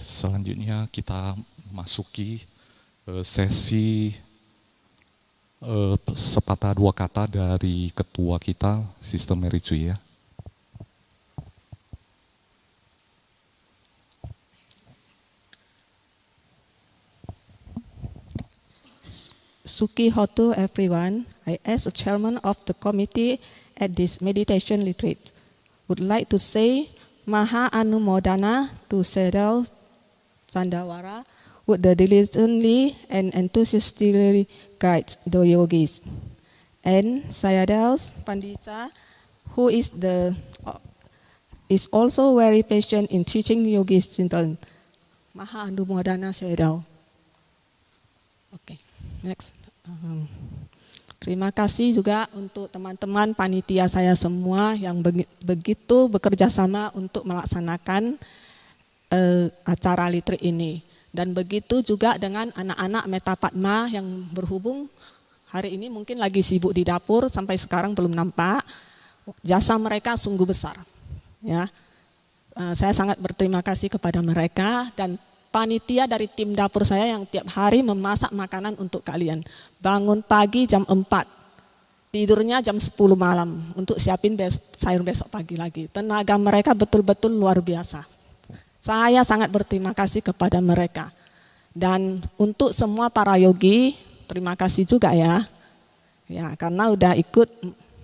Selanjutnya kita masuki sesi sepatah dua kata dari ketua kita, Sister Mary Cui ya. Suki Hotu everyone, I as a chairman of the committee at this meditation retreat would like to say Maha Anumodana to Sayadaw Candawara would diligently and enthusiastically guide the yogis. And Sayadaw Pandita, who is also very patient in teaching yogis children. Maha Anumodana Sayadaw. Okay, next. Terima kasih juga untuk teman-teman panitia saya semua yang begitu bekerja sama untuk melaksanakan acara retreat ini. Dan begitu juga dengan anak-anak Metapadma yang berhubung hari ini mungkin lagi sibuk di dapur sampai sekarang belum nampak. Jasa mereka sungguh besar. Ya, saya sangat berterima kasih kepada mereka dan panitia dari tim dapur saya yang tiap hari memasak makanan untuk kalian. Bangun pagi jam 4, tidurnya jam 10 malam untuk siapin sayur besok pagi lagi. Tenaga mereka betul-betul luar biasa. Saya sangat berterima kasih kepada mereka. Dan untuk semua para yogi, terima kasih juga ya. Ya, karena udah ikut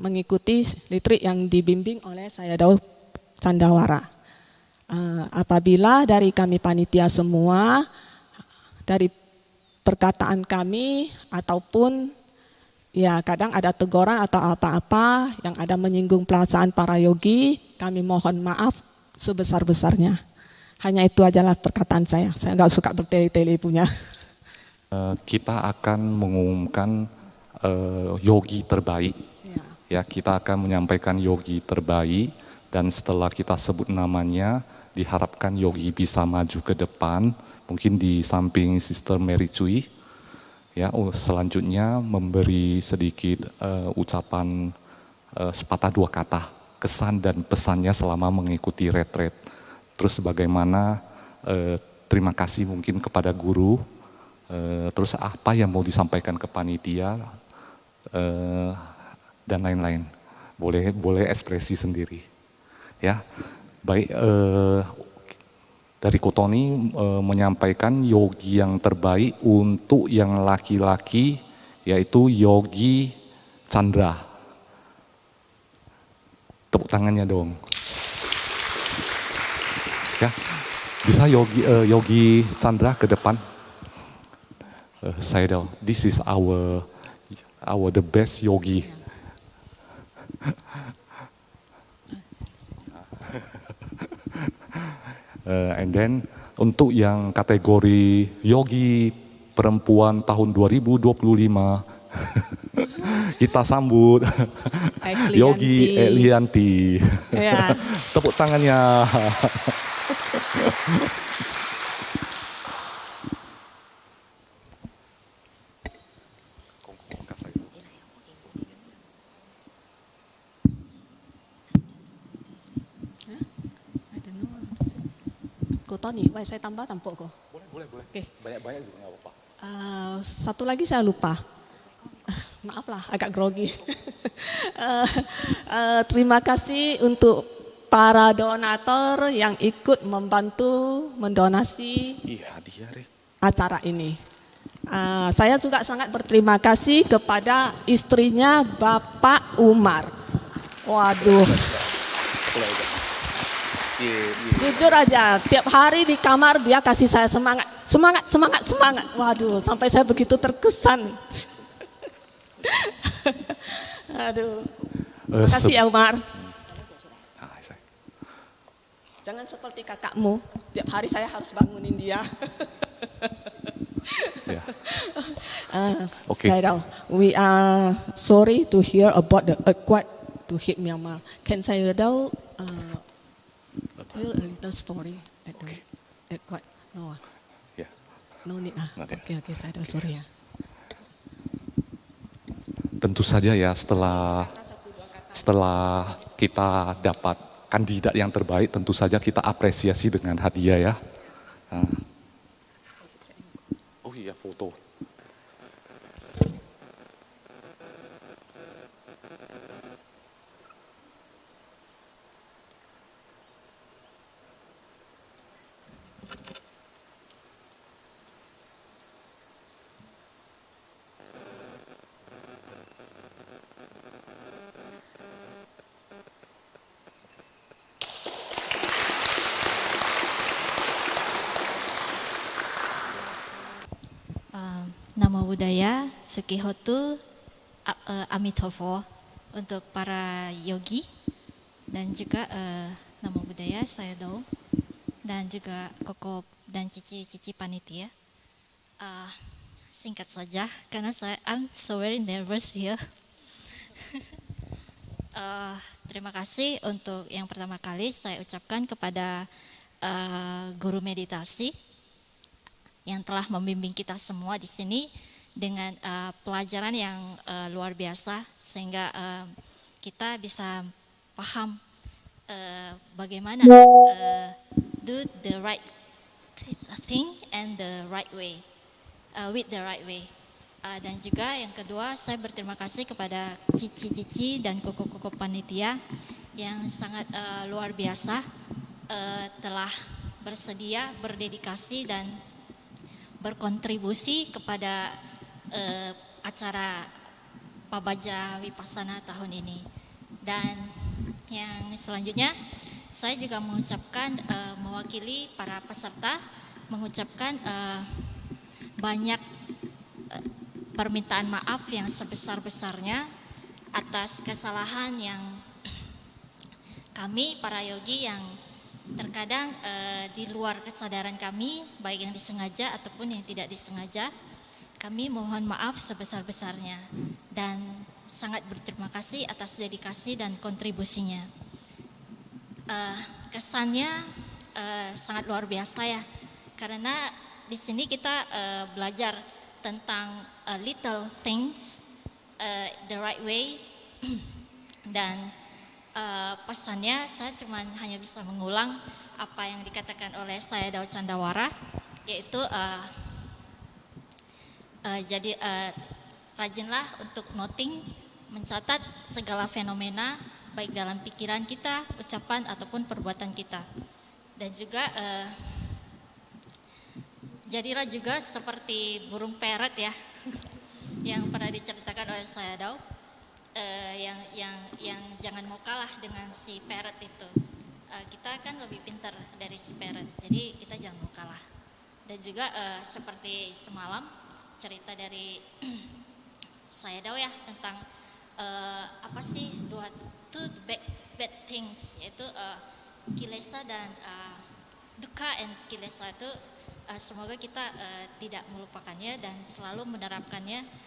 mengikuti retreat yang dibimbing oleh Sayadaw Candawara. Apabila dari kami panitia semua, dari perkataan kami ataupun ya kadang ada teguran atau apa-apa yang ada menyinggung perasaan para yogi, kami mohon maaf sebesar-besarnya. Hanya itu ajalah perkataan saya nggak suka bertele-tele punya. Kita akan mengumumkan yogi terbaik, ya kita akan menyampaikan yogi terbaik dan setelah kita sebut namanya, diharapkan yogi bisa maju ke depan, mungkin di samping Sister Mary Cui. Ya, selanjutnya memberi sedikit ucapan sepatah dua kata, kesan dan pesannya selama mengikuti retreat. Terus bagaimana terima kasih mungkin kepada guru, terus apa yang mau disampaikan ke panitia, dan lain-lain. Boleh ekspresi sendiri. Ya. Baik, dari Kotoni menyampaikan yogi yang terbaik untuk yang laki-laki yaitu Yogi Chandra. Tepuk tangannya dong. Ya, bisa Yogi Chandra ke depan. Sayadaw, this is our the best yogi. And then untuk yang kategori yogi perempuan tahun 2025 kita sambut Yogi Elianti. Ya. Tepuk tangannya. Tony, saya tambah tampuk kok. Boleh. Okay. Banyak juga nggak apa-apa. Satu lagi saya lupa. Maaf lah, agak grogi. Terima kasih untuk para donatur yang ikut membantu mendonasi acara ini. Saya juga sangat berterima kasih kepada istrinya Bapak Umar. Waduh. Jujur aja, tiap hari di kamar dia kasih saya semangat. Waduh, sampai saya begitu terkesan. Aduh. Terima kasih ya Umar. Jangan seperti kakakmu, tiap hari saya harus bangunin dia. Sayadaw, we are sorry to hear about the earthquake to hit Myanmar. Can Sayadaw tell a little story at the earthquake? No. Yeah. No need. Okay, Sayadaw, sorry ya. Tentu saja ya setelah kita dapat kandidat yang terbaik, tentu saja kita apresiasi dengan hadiah ya. Nah. Oh iya, foto. Namo Buddhaya, Sukihotu, Amitabha untuk para yogi dan juga Namo Buddhaya, saya Do dan juga Koko dan cici panitia. Singkat saja karena I'm so very nervous here. Terima kasih untuk yang pertama kali saya ucapkan kepada guru meditasi yang telah membimbing kita semua di sini dengan pelajaran yang luar biasa sehingga kita bisa paham bagaimana do the right thing and the right way, with the right way. Dan juga yang kedua, saya berterima kasih kepada cici-cici dan koko-koko panitia yang sangat luar biasa telah bersedia, berdedikasi dan berkontribusi kepada acara Pabaja Vipassana tahun ini. Dan yang selanjutnya saya juga mengucapkan mewakili para peserta mengucapkan banyak permintaan maaf yang sebesar-besarnya atas kesalahan yang kami para yogi yang terkadang di luar kesadaran kami, baik yang disengaja ataupun yang tidak disengaja. Kami mohon maaf sebesar-besarnya dan sangat berterima kasih atas dedikasi dan kontribusinya. Kesannya sangat luar biasa ya, karena di sini kita belajar tentang little things, the right way, dan pesannya saya hanya bisa mengulang apa yang dikatakan oleh saya Daud Candawara, yaitu jadi rajinlah untuk noting, mencatat segala fenomena baik dalam pikiran kita, ucapan ataupun perbuatan kita. Dan juga jadilah juga seperti burung parrot ya yang pernah diceritakan oleh saya Daud. Yang jangan mau kalah dengan si parrot itu. Kita kan lebih pintar dari si parrot, jadi kita jangan mau kalah. Dan juga seperti semalam cerita dari saya Dao ya tentang apa sih two bad things, yaitu kilesa dan dukkha and kilesa itu semoga kita tidak melupakannya dan selalu menerapkannya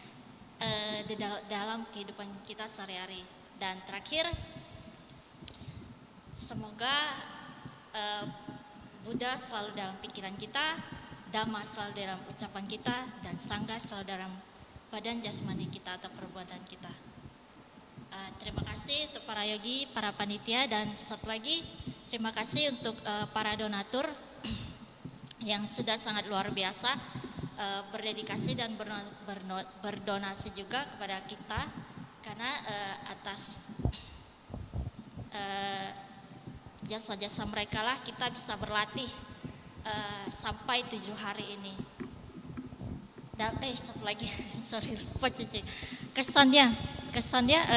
di dalam kehidupan kita sehari-hari. Dan terakhir, semoga Buddha selalu dalam pikiran kita, Dhamma selalu dalam ucapan kita, dan Sangha selalu dalam badan jasmani kita atau perbuatan kita. Terima kasih untuk para yogi, para panitia, dan satu lagi terima kasih untuk para donatur yang sudah sangat luar biasa berdedikasi dan berdonasi juga kepada kita, karena atas jasa-jasa mereka lah kita bisa berlatih sampai 7 hari ini. Dan satu lagi sorry lupa cici, kesannya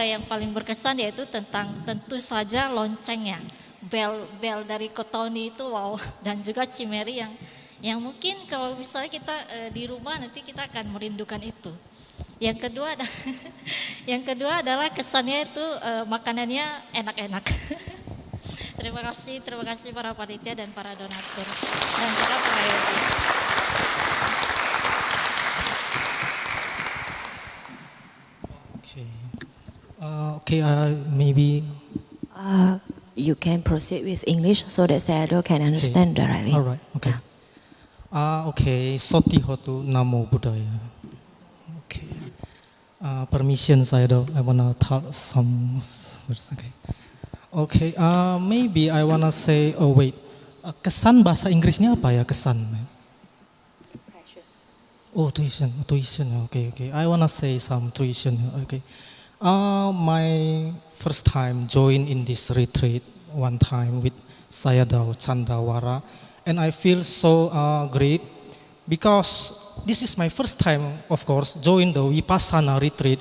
yang paling berkesan yaitu tentang tentu saja loncengnya, bel dari Kotoni itu wow, dan juga Cimeri yang mungkin kalau misalnya kita di rumah nanti kita akan merindukan itu. Yang kedua adalah kesannya itu makanannya enak-enak. Terima kasih para panitia dan para donatur dan juga para yogi. Maybe you can proceed with English so that Sayadaw can understand directly. All right. Okay. Sotihotu Namo Buddhaya. Okay. Permission Sayadaw, I wanna talk some words. Okay. Maybe I wanna say. Kesan bahasa Inggrisnya apa ya kesan? Oh, tuition. Okay. I wanna say some tuition. Okay. My first time join in this retreat one time with Sayadaw Chandawara, and I feel so great because this is my first time, of course, join the Vipassana retreat.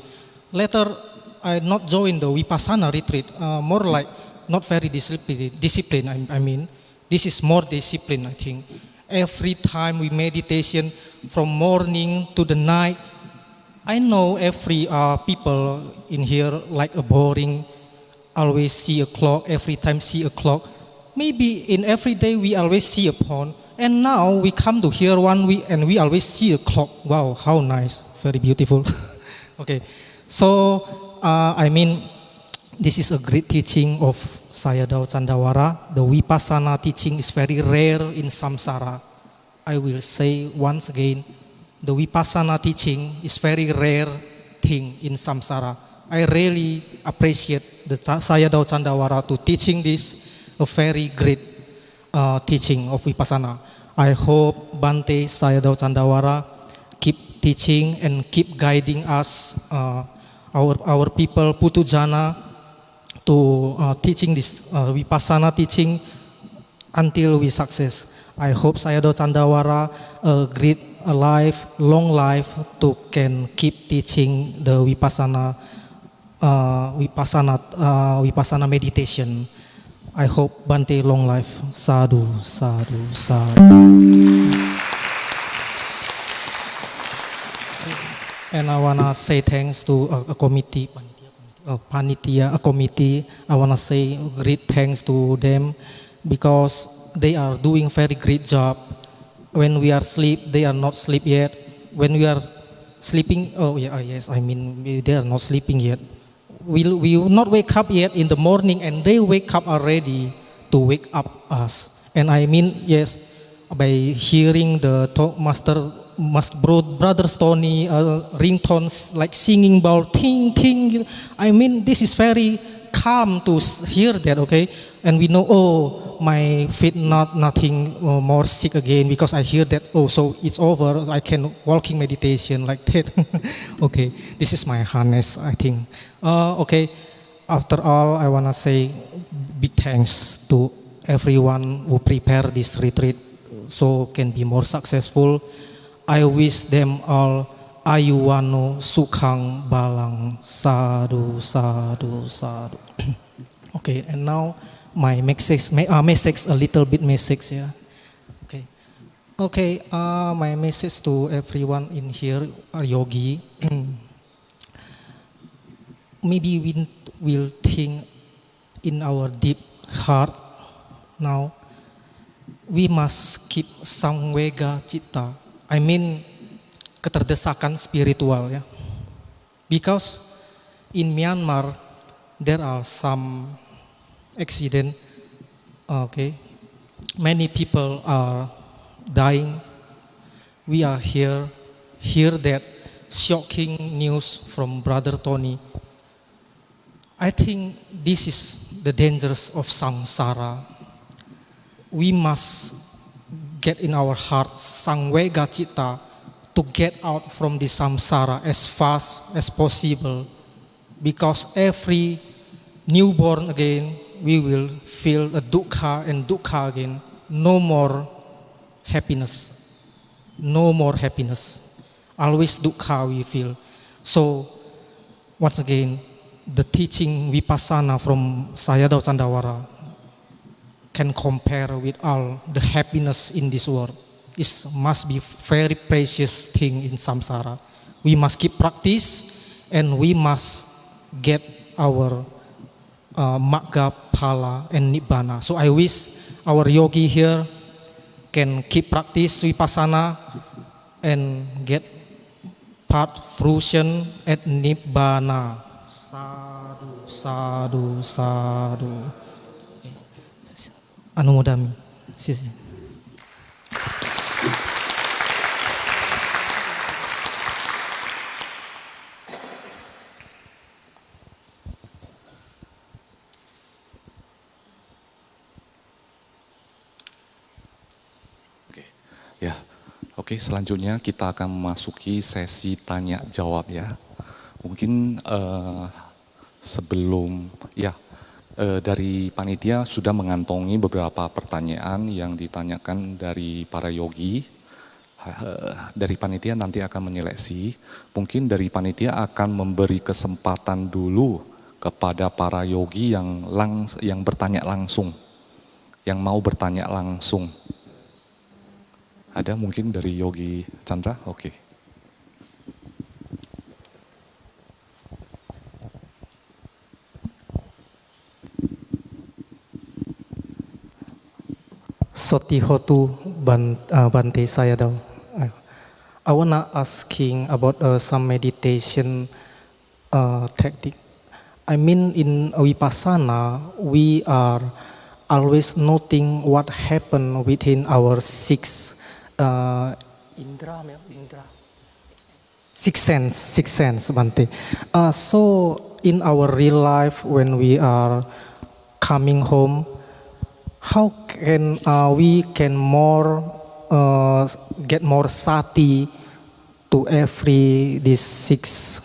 Later, I not join the Vipassana retreat, more like not very discipline. I mean, this is more discipline, I think. Every time we meditation from morning to the night, I know every people in here like a boring, always see a clock, every time see a clock. Maybe in every day we always see a pond, and now we come to here 1 week and we always see a clock. Wow, how nice, very beautiful. Okay, so I mean, this is a great teaching of Sayadaw Chandawara. The Vipassana teaching is very rare in samsara. I will say once again, the Vipassana teaching is very rare thing in samsara. I really appreciate the Sayadaw Chandawara to teaching this, a very great teaching of Vipassana. I hope Bante Sayadaw Chandawara keep teaching and keep guiding us, our people Putujana, to teaching this Vipassana teaching until we success. I hope Sayadaw Chandawara a life, long life, to can keep teaching the Vipassana meditation. I hope Bante long life. Sadhu, sadhu, sadhu. And I wanna say thanks to a committee, panitia, a committee. I wanna say great thanks to them because they are doing very great job. When we are asleep, they are not sleep yet. When we are sleeping, they are not sleeping yet. We will not wake up yet in the morning, and they wake up already to wake up us. And I mean, yes, by hearing the brother Tony ringtones like singing bell, ting ting. I mean, this is very calm to hear that, okay? And we know, oh, my feet nothing more sick again because I hear that, oh, so it's over, I can walking meditation like that. Okay, this is my harness, I think. Okay, after all, I wanna say big thanks to everyone who prepare this retreat so can be more successful. I wish them all ayuwano sukhang balang. Sadhu, sadhu, sadhu. Okay, and now my message, a little bit message, yeah. Okay, my message to everyone in here, yogi. Maybe we will think in our deep heart now. We must keep samvega citta. I mean, keterdesakan spiritual, ya. Because in Myanmar there are some accident. Okay, many people are dying. We are hear that shocking news from Brother Tony. I think this is the dangers of samsara. We must get in our heart samvega citta to get out from the samsara as fast as possible, because every newborn again we will feel a dukkha and dukkha again. No more happiness, no more happiness. Always dukkha we feel. So once again, the teaching Vipassana from Sayadaw Chandawara can compare with all the happiness in this world. It must be very precious thing in samsara. We must keep practice and we must get our magga, phala and nibbana. So I wish our yogi here can keep practice Vipassana and get part fruition at nibbana. Sadhu, sadhu, sadhu. Anumodami. Oke, ya, oke. Oke, selanjutnya kita akan memasuki sesi tanya jawab ya. Mungkin sebelum dari panitia sudah mengantongi beberapa pertanyaan yang ditanyakan dari para yogi. Dari panitia nanti akan menyeleksi. Mungkin dari panitia akan memberi kesempatan dulu kepada para yogi yang bertanya langsung, yang mau bertanya langsung. Ada mungkin dari Yogi Chandra? Oke. Sotihotu Bante Sayadaw. I wanna asking about some meditation technique. I mean in Vipassana, we are always noting what happened within our six sense, Bante. So in our real life, when we are coming home, how can we can get more sati to every these six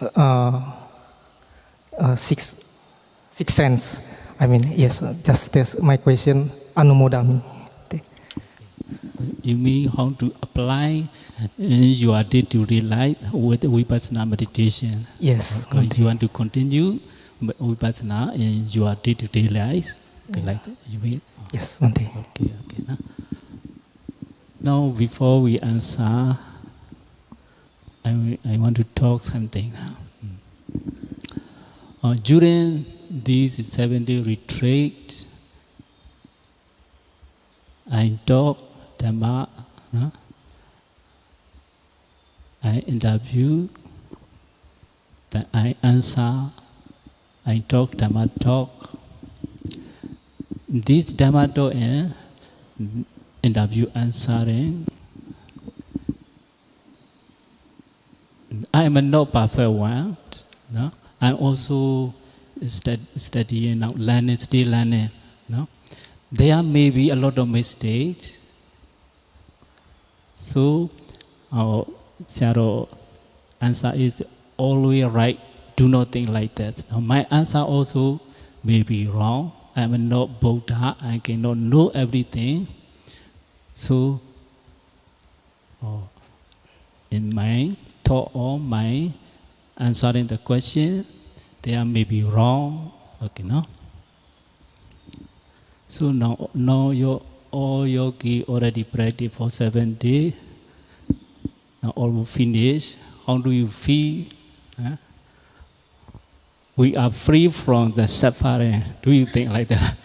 sense? I mean, yes, just that's my question. Anumodami. You mean how to apply your day-to-day life with Vipassana meditation? Yes. You want to continue Vipassana in your day-to-day life? Like that, you mean? Yes, Bante. Okay. Now, before we answer, I want to talk something now. During this 7-day retreat, I talk Dhamma, I interview, that I answer, I talk Dhamma talk. This Dhamma talk and interview answering, I am not perfect one. No? I'm also studying now, still learning. No? There may be a lot of mistakes. So our shadow answer is always right. Do not think like that. Now, my answer also may be wrong. I am not Buddha. I cannot know everything. So in my thought or my answering the question, there may be wrong. Okay, no? So now all yogi already practice for 7 days. Now all finished. How do you feel? Huh? We are free from the suffering. Do you think like that?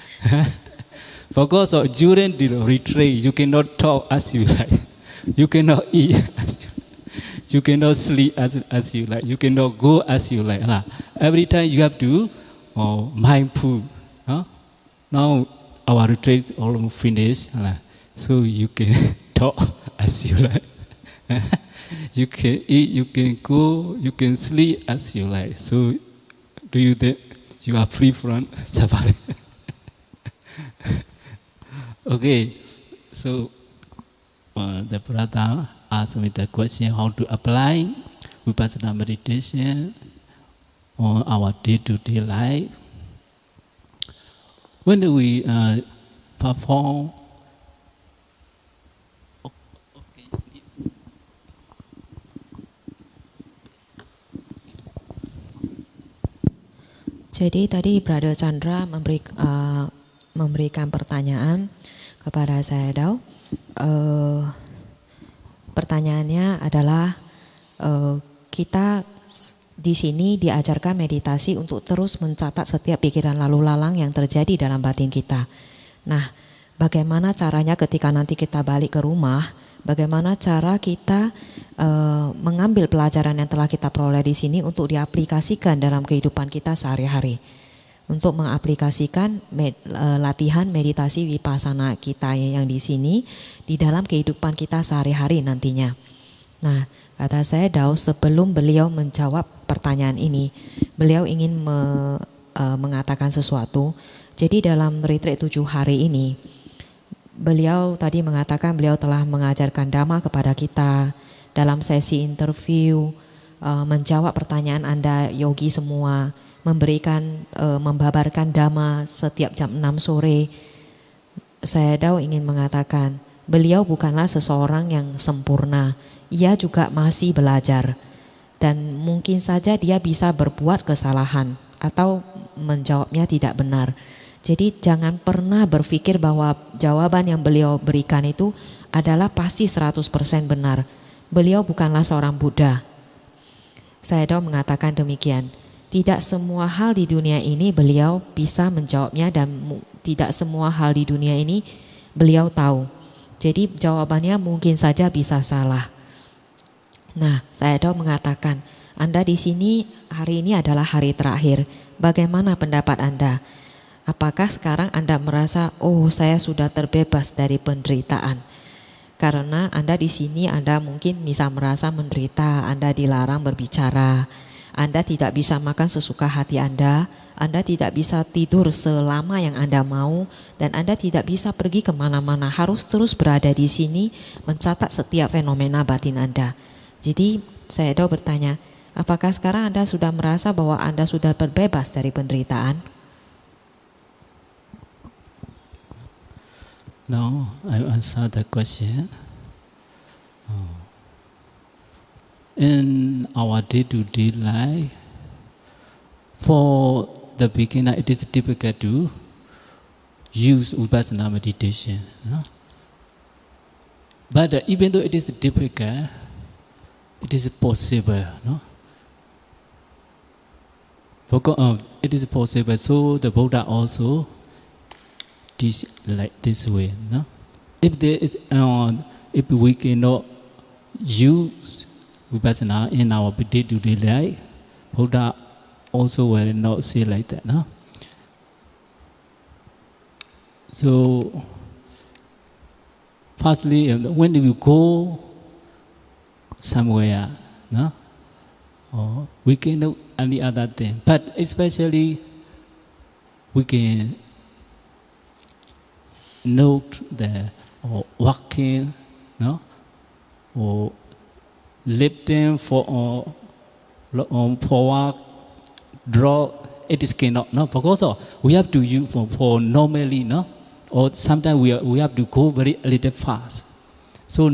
Because during the retreat, you cannot talk as you like. You cannot eat as you like. You cannot sleep as you like. You cannot go as you like. Every time you have to mindful. Now our retreat is almost finished. So you can talk as you like. You can eat, you can go, you can sleep as you like. So do you think you are free from suffering? Okay, so the brother asked me the question how to apply Vipassana meditation on our day-to-day life. When we perform, Jadi tadi Brother Chandra memberikan pertanyaan kepada saya, Dao. Pertanyaannya adalah kita di sini diajarkan meditasi untuk terus mencatat setiap pikiran lalu lalang yang terjadi dalam batin kita. Nah, bagaimana caranya ketika nanti kita balik ke rumah? Bagaimana cara kita mengambil pelajaran yang telah kita peroleh di sini untuk diaplikasikan dalam kehidupan kita sehari-hari, untuk mengaplikasikan latihan meditasi Vipassana kita yang di sini di dalam kehidupan kita sehari-hari nantinya. Nah, kata saya, Dao, sebelum beliau menjawab pertanyaan ini, beliau ingin mengatakan sesuatu. Jadi dalam retreat 7 hari ini, beliau tadi mengatakan beliau telah mengajarkan Dhamma kepada kita dalam sesi interview, menjawab pertanyaan Anda yogi semua, membabarkan Dhamma setiap jam 6 sore. Saya ingin mengatakan beliau bukanlah seseorang yang sempurna, ia juga masih belajar dan mungkin saja dia bisa berbuat kesalahan atau menjawabnya tidak benar. Jadi jangan pernah berpikir bahwa jawaban yang beliau berikan itu adalah pasti 100% benar. Beliau bukanlah seorang Buddha. Saya mengatakan demikian. Tidak semua hal di dunia ini beliau bisa menjawabnya dan tidak semua hal di dunia ini beliau tahu. Jadi jawabannya mungkin saja bisa salah. Nah, saya mengatakan, Anda di sini hari ini adalah hari terakhir. Bagaimana pendapat Anda? Apakah sekarang Anda merasa, oh saya sudah terbebas dari penderitaan? Karena Anda di sini Anda mungkin bisa merasa menderita, Anda dilarang berbicara, Anda tidak bisa makan sesuka hati Anda tidak bisa tidur selama yang Anda mau, dan Anda tidak bisa pergi kemana-mana, harus terus berada di sini mencatat setiap fenomena batin Anda. Jadi saya bertanya, apakah sekarang Anda sudah merasa bahwa Anda sudah terbebas dari penderitaan? Now I answer the question. In our day-to-day life, for the beginner, it is difficult to use Vipassana meditation. But even though it is difficult, it is possible. It is possible. So the Buddha also teach like this way. If there is, if we cannot use Vipassana in our day-to-day life, Buddha also will not say like that. So, firstly, when you go somewhere, or we can know any other thing, but especially we can note the walking, or lifting for forward, draw. It is cannot, because we have to use for normally, or sometimes we have to go very a little fast. So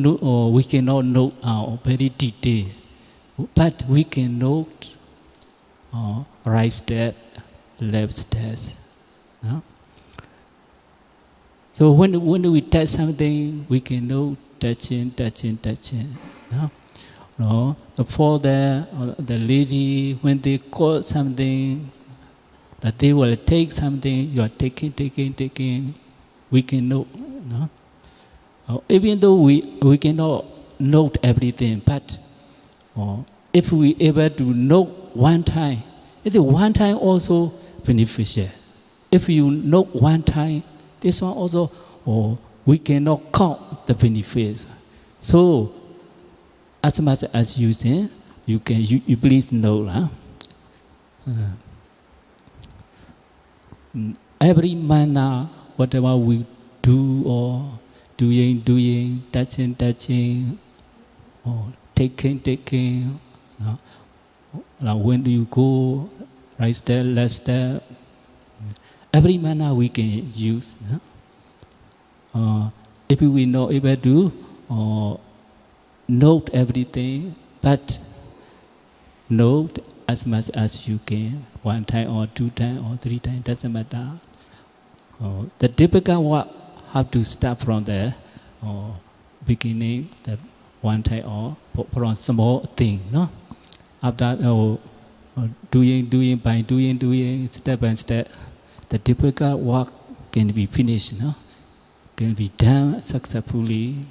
we cannot note very detailed, but we can note right step, left steps. So when we touch something, we can know touching. For the lady, when they call something, that they will take something, you are taking, we can know. Even though we cannot note everything, but if we able to note one time, it is one time also beneficial. If you note one time, this one also, we cannot count the benefits. So, as much as you say, you please know. Every manner, whatever we do or doing, touching, or taking. Now when do you go, right step, left step? Every manner we can use. If we know able to note everything, but note as much as you can, one time or two times or three times, doesn't matter. The difficult work have to start from the beginning, the one time or from small thing, After doing step by step, the difficult work can be finished, can be done successfully.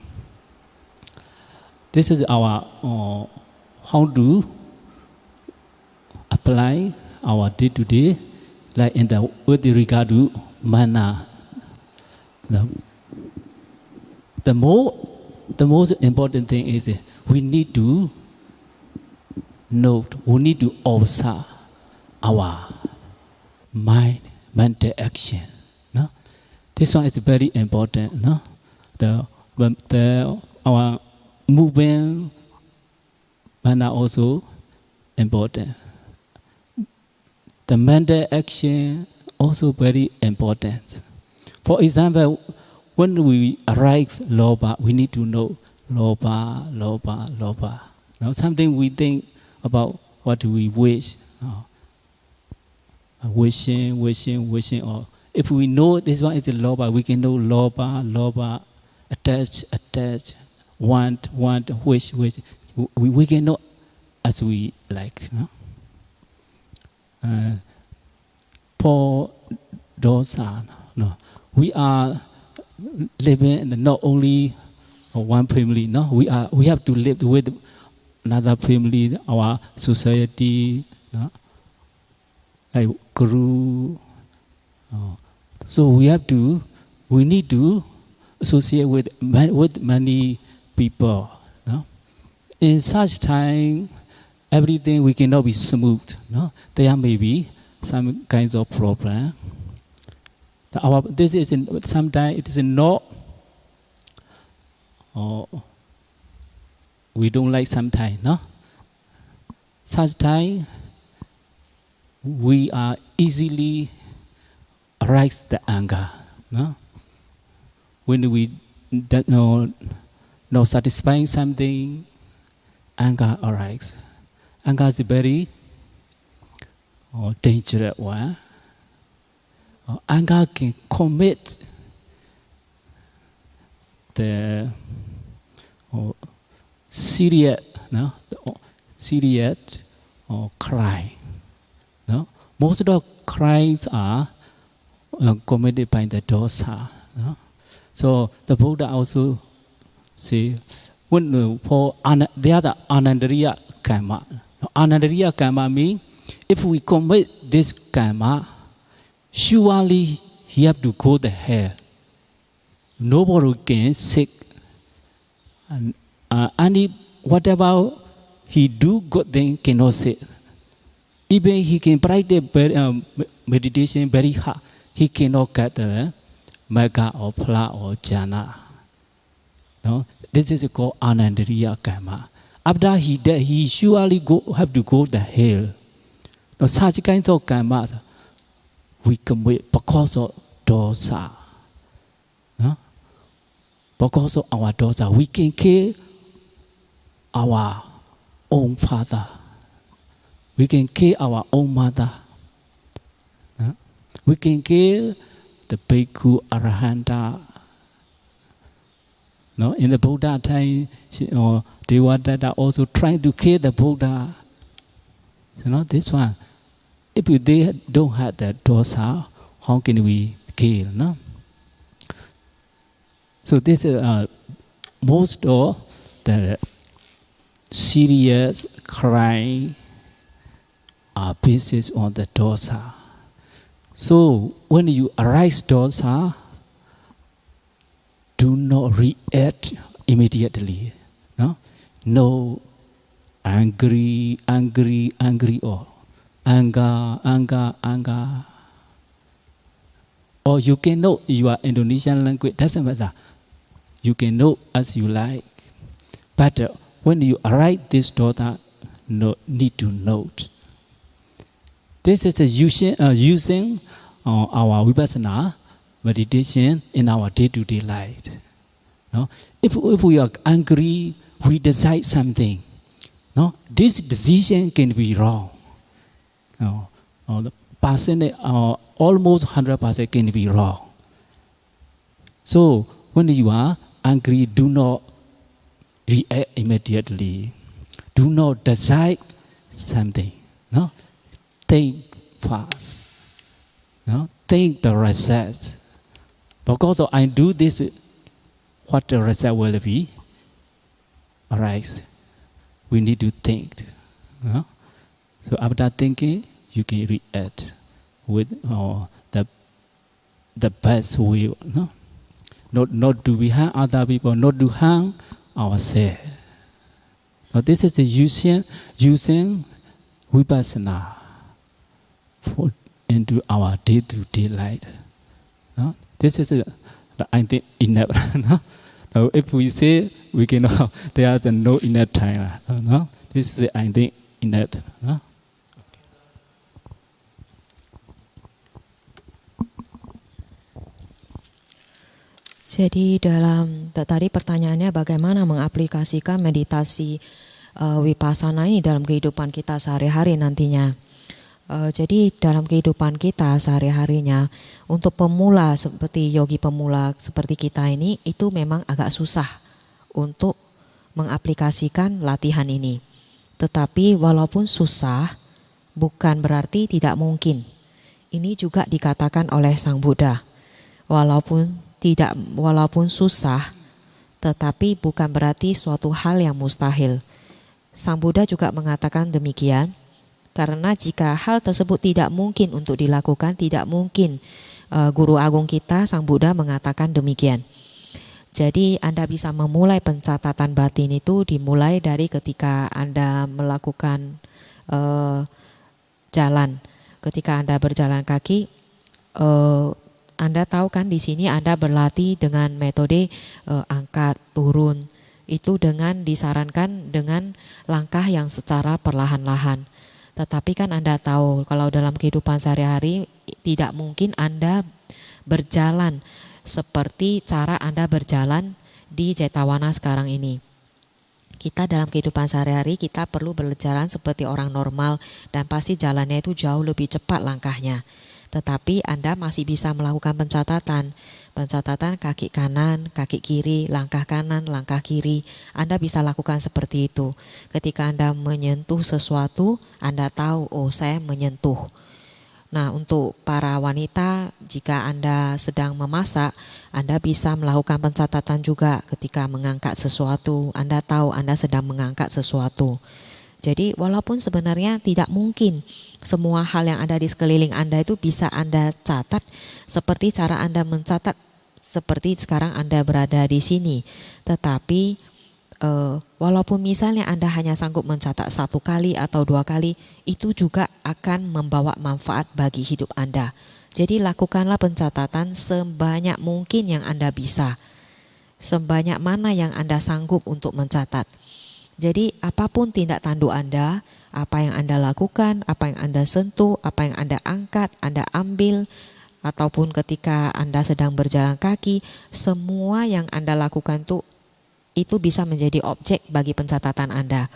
This is our how to apply our day-to-day, like with regard to mana. The most important thing is we need to note, we need to observe our mind, mental action. This one is very important. our movement manner also important. The mental action also very important. For example, when we arise loba, we need to know loba, loba, loba. Now something we think about what we wish, wishing, or if we know this one is a loba, we can know loba, attach, want, wish. We can know as we like. For dosa, no, we are living in not only one family. No, we have to live with another family, our society, no? Like guru. So we need to associate with many people. No? In such time, everything we cannot be smooth. No? There may be some kinds of problem. This is sometimes it is not. We don't like sometimes. No. Such time we are easily arise the anger. No. When we don't not satisfying something, anger arises. Anger is a very dangerous one. Anger can commit the serious crime. No? Most of the crimes are committed by the dosa. No? So the Buddha also say, for the other anandariya karma. Anandariya karma means if we commit this karma, surely he have to go to hell. Nobody can sick. And whatever he do, good thing cannot sit. Even he can practice meditation very hard, he cannot get the mega or pla or jhana. No, this is called anandariya karma. After he dead, he surely have to go to hell. Now, such kinds of karma we commit because of dosa. No? Because of our dosa, we can kill our own father. We can kill our own mother. No? We can kill the bhikkhu arahanta. No? In the Buddha time, Devadatta also trying to kill the Buddha. So, no, this one. If they don't have that dosa, how can we kill? No? So this is most of the serious crime are based on the dosa. So when you arise dosa, do not react immediately. No angry or anger. Or you can know your Indonesian language, doesn't matter. You can know as you like. But when you write this dota, need to note. This is using our vipassana meditation in our day-to-day life. No? If we are angry, we decide something. No? This decision can be wrong. The percentage, almost 100% can be wrong. So when you are angry, do not react immediately. Do not decide something. No? Think fast. No? Think the result. Because I do this, what the result will be? Alright. We need to think. No? So after thinking, you can react with the best way. No? Not to be harm other people, not to harm ourselves. So this is using vipassana into our day-to-day life. No? This is I think enough. No? If we say we cannot, there are no enough time. No? This is I think enough. No? Jadi tadi pertanyaannya bagaimana mengaplikasikan meditasi Vipassana ini dalam kehidupan kita sehari-hari nantinya. Jadi dalam kehidupan kita sehari-harinya untuk pemula seperti yogi pemula seperti kita ini itu memang agak susah untuk mengaplikasikan latihan ini. Tetapi walaupun susah bukan berarti tidak mungkin. Ini juga dikatakan oleh Sang Buddha. Walaupun susah, tetapi bukan berarti suatu hal yang mustahil. Sang Buddha juga mengatakan demikian, karena jika hal tersebut tidak mungkin untuk dilakukan, tidak mungkin Guru Agung kita, Sang Buddha mengatakan demikian. Jadi Anda bisa memulai pencatatan batin itu dimulai dari ketika Anda melakukan jalan. Ketika Anda berjalan kaki, Anda tahu kan di sini Anda berlatih dengan metode angkat, turun. Itu dengan disarankan dengan langkah yang secara perlahan-lahan. Tetapi kan Anda tahu kalau dalam kehidupan sehari-hari tidak mungkin Anda berjalan seperti cara Anda berjalan di Jetavana sekarang ini. Kita dalam kehidupan sehari-hari kita perlu berjalan seperti orang normal dan pasti jalannya itu jauh lebih cepat langkahnya. Tetapi Anda masih bisa melakukan pencatatan kaki kanan, kaki kiri, langkah kanan, langkah kiri. Anda bisa lakukan seperti itu. Ketika Anda menyentuh sesuatu, Anda tahu, oh saya menyentuh. Nah, untuk para wanita, jika Anda sedang memasak, Anda bisa melakukan pencatatan juga ketika mengangkat sesuatu. Anda tahu Anda sedang mengangkat sesuatu. Jadi walaupun sebenarnya tidak mungkin semua hal yang ada di sekeliling Anda itu bisa Anda catat seperti cara Anda mencatat seperti sekarang Anda berada di sini. Tetapi walaupun misalnya Anda hanya sanggup mencatat 1 kali atau 2 kali, itu juga akan membawa manfaat bagi hidup Anda. Jadi lakukanlah pencatatan sebanyak mungkin yang Anda bisa. Sebanyak mana yang Anda sanggup untuk mencatat. Jadi apapun tindak tanduk Anda, apa yang Anda lakukan, apa yang Anda sentuh, apa yang Anda angkat, Anda ambil, ataupun ketika Anda sedang berjalan kaki, semua yang Anda lakukan itu bisa menjadi objek bagi pencatatan Anda.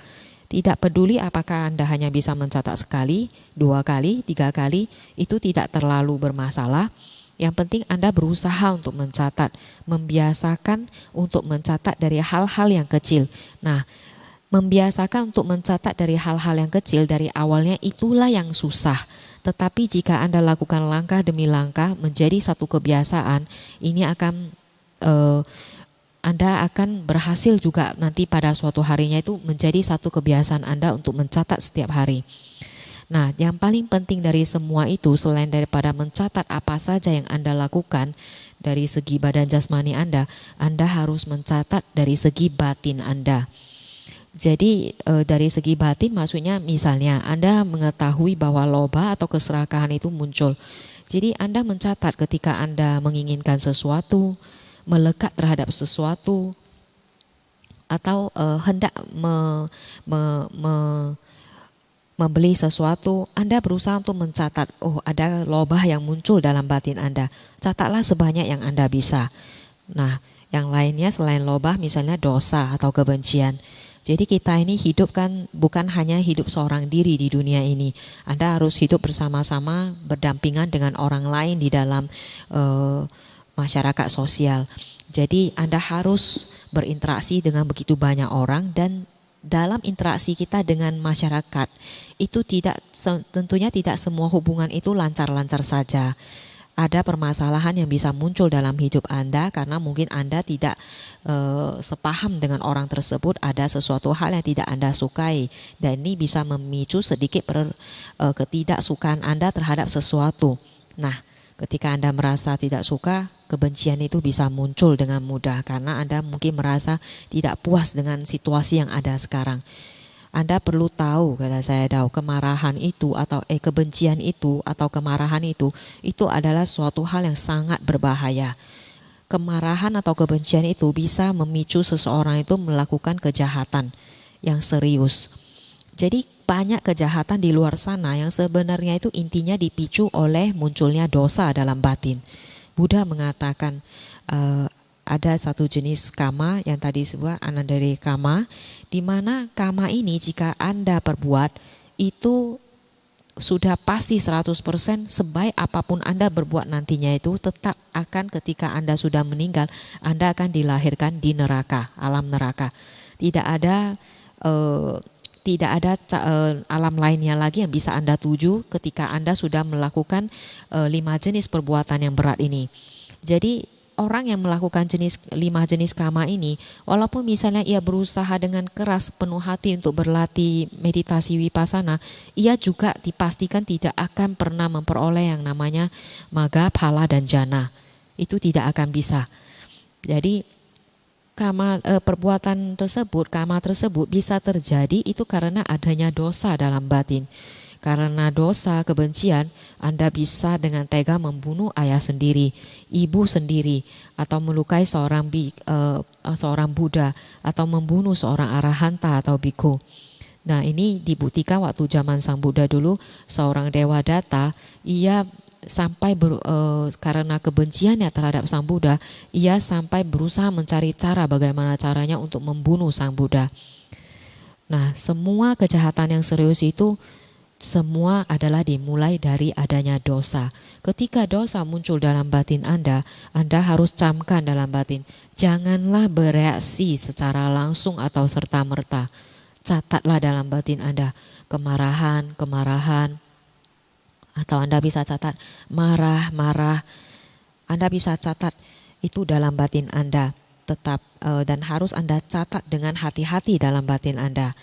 Tidak peduli apakah Anda hanya bisa mencatat sekali, 2 kali, 3 kali, itu tidak terlalu bermasalah. Yang penting Anda berusaha untuk mencatat, membiasakan untuk mencatat dari hal-hal yang kecil. Nah, membiasakan untuk mencatat dari hal-hal yang kecil dari awalnya itulah yang susah. Tetapi jika Anda lakukan langkah demi langkah menjadi satu kebiasaan, ini akan Anda akan berhasil juga nanti pada suatu harinya itu menjadi satu kebiasaan Anda untuk mencatat setiap hari. Nah, yang paling penting dari semua itu selain daripada mencatat apa saja yang Anda lakukan dari segi badan jasmani Anda harus mencatat dari segi batin Anda. Jadi dari segi batin maksudnya misalnya Anda mengetahui bahwa loba atau keserakahan itu muncul. Jadi Anda mencatat ketika Anda menginginkan sesuatu, melekat terhadap sesuatu, atau hendak membeli sesuatu, Anda berusaha untuk mencatat, oh ada loba yang muncul dalam batin Anda. Catatlah sebanyak yang Anda bisa. Nah, yang lainnya selain loba misalnya dosa atau kebencian. Jadi kita ini hidup kan bukan hanya hidup seorang diri di dunia ini. Anda harus hidup bersama-sama berdampingan dengan orang lain di dalam masyarakat sosial. Jadi Anda harus berinteraksi dengan begitu banyak orang dan dalam interaksi kita dengan masyarakat itu tentunya tidak semua hubungan itu lancar-lancar saja. Ada permasalahan yang bisa muncul dalam hidup Anda karena mungkin Anda tidak sepaham dengan orang tersebut, ada sesuatu hal yang tidak Anda sukai dan ini bisa memicu sedikit ketidaksukaan Anda terhadap sesuatu. Nah, ketika Anda merasa tidak suka, kebencian itu bisa muncul dengan mudah karena Anda mungkin merasa tidak puas dengan situasi yang ada sekarang. Anda perlu tahu, kata saya tahu, kemarahan itu atau kebencian itu atau kemarahan itu adalah suatu hal yang sangat berbahaya. kemarahan atau kebencian itu bisa memicu seseorang itu melakukan kejahatan yang serius. Jadi banyak kejahatan di luar sana yang sebenarnya itu intinya dipicu oleh munculnya dosa dalam batin. Buddha mengatakan ada satu jenis kama yang tadi disebut anandari kama, di mana kama ini jika Anda perbuat itu sudah pasti 100% sebaik apapun Anda berbuat nantinya itu tetap akan ketika Anda sudah meninggal, Anda akan dilahirkan di neraka, alam neraka. Tidak ada alam lainnya lagi yang bisa Anda tuju ketika Anda sudah melakukan 5 jenis perbuatan yang berat ini. Jadi orang yang melakukan 5 jenis kama ini, walaupun misalnya ia berusaha dengan keras penuh hati untuk berlatih meditasi vipassana, ia juga dipastikan tidak akan pernah memperoleh yang namanya magga, phala dan jhana. Itu tidak akan bisa. Jadi perbuatan tersebut, kama tersebut bisa terjadi itu karena adanya dosa dalam batin. Karena dosa kebencian, Anda bisa dengan tega membunuh ayah sendiri, ibu sendiri, atau melukai seorang Buddha, atau membunuh seorang arahanta atau bhikkhu. Nah, ini dibuktikan waktu zaman Sang Buddha dulu, seorang Dewa Datta, ia sampai karena kebenciannya terhadap Sang Buddha, ia sampai berusaha mencari cara bagaimana caranya untuk membunuh Sang Buddha. Nah, semua kejahatan yang serius itu semua adalah dimulai dari adanya dosa. Ketika dosa muncul dalam batin Anda harus camkan dalam batin. Janganlah bereaksi secara langsung atau serta-merta. Catatlah dalam batin Anda kemarahan, atau Anda bisa catat marah. Anda bisa catat itu dalam batin Anda tetap dan harus Anda catat dengan hati-hati dalam batin Anda.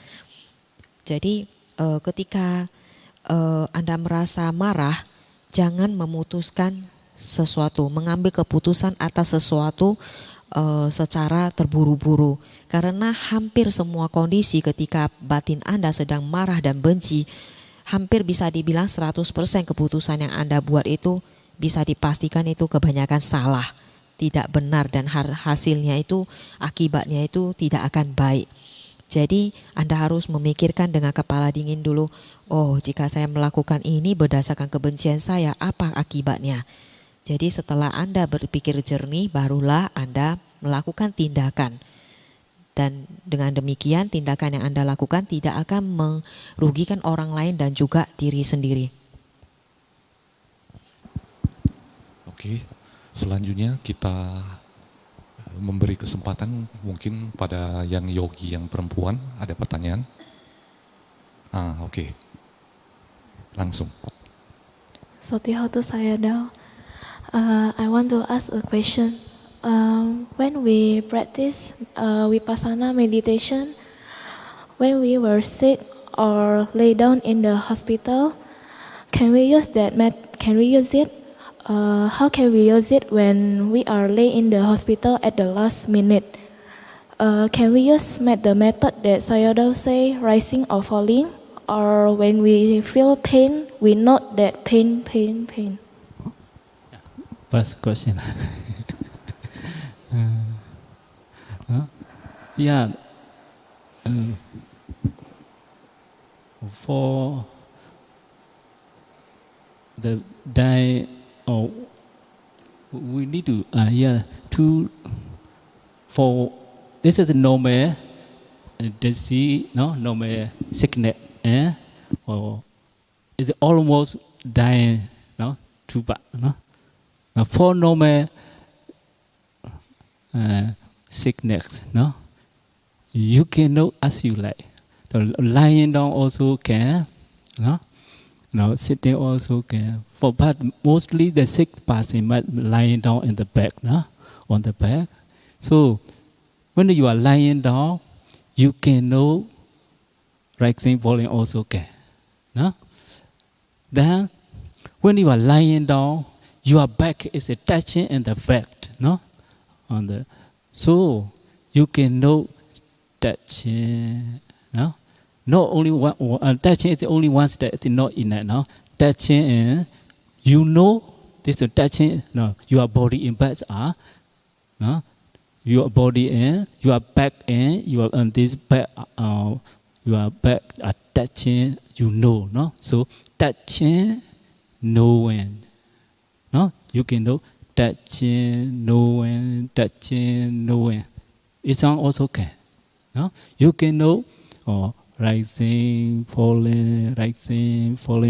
Jadi ketika Anda merasa marah, jangan memutuskan sesuatu, mengambil keputusan atas sesuatu secara terburu-buru. Karena hampir semua kondisi ketika batin Anda sedang marah dan benci, hampir bisa dibilang 100% keputusan yang Anda buat itu bisa dipastikan itu kebanyakan salah, tidak benar, dan hasilnya itu, akibatnya itu tidak akan baik. Jadi Anda harus memikirkan dengan kepala dingin dulu, oh jika saya melakukan ini berdasarkan kebencian saya, apa akibatnya? Jadi setelah Anda berpikir jernih, barulah Anda melakukan tindakan. Dan dengan demikian tindakan yang Anda lakukan tidak akan merugikan orang lain dan juga diri sendiri. Oke, selanjutnya kita memberi kesempatan mungkin pada yang yogi yang perempuan, ada pertanyaan? Oke. Langsung. Sotihotu Sayadaw, I want to ask a question. When we practice vipassana meditation, when we were sick or lay down in the hospital, can we use that can we use it? How can we use it when we are lay in the hospital at the last minute? Can we use the method that Sayadaw say, rising or falling? Or when we feel pain, we note that pain. First question. For the we need to for this is the normal disease, normal sickness, or is almost dying, too bad, Now for normal sickness, you can know as you like. So lying down also can, sitting also can. But mostly the sick person might lying down in the back, on the back. So when you are lying down, you can know rising, falling also can. Then when you are lying down, your back is touching in the back, so you can know touching. Not only one touching is the only one that is not in that. Touching, you know this touching. Your body impacts are No? Your body in, your back in, your on this back, your back are touching, you know, no? So touching, knowing, no? You can know touching, knowing, touching, knowing. It's also okay, no? You can know, rising, falling,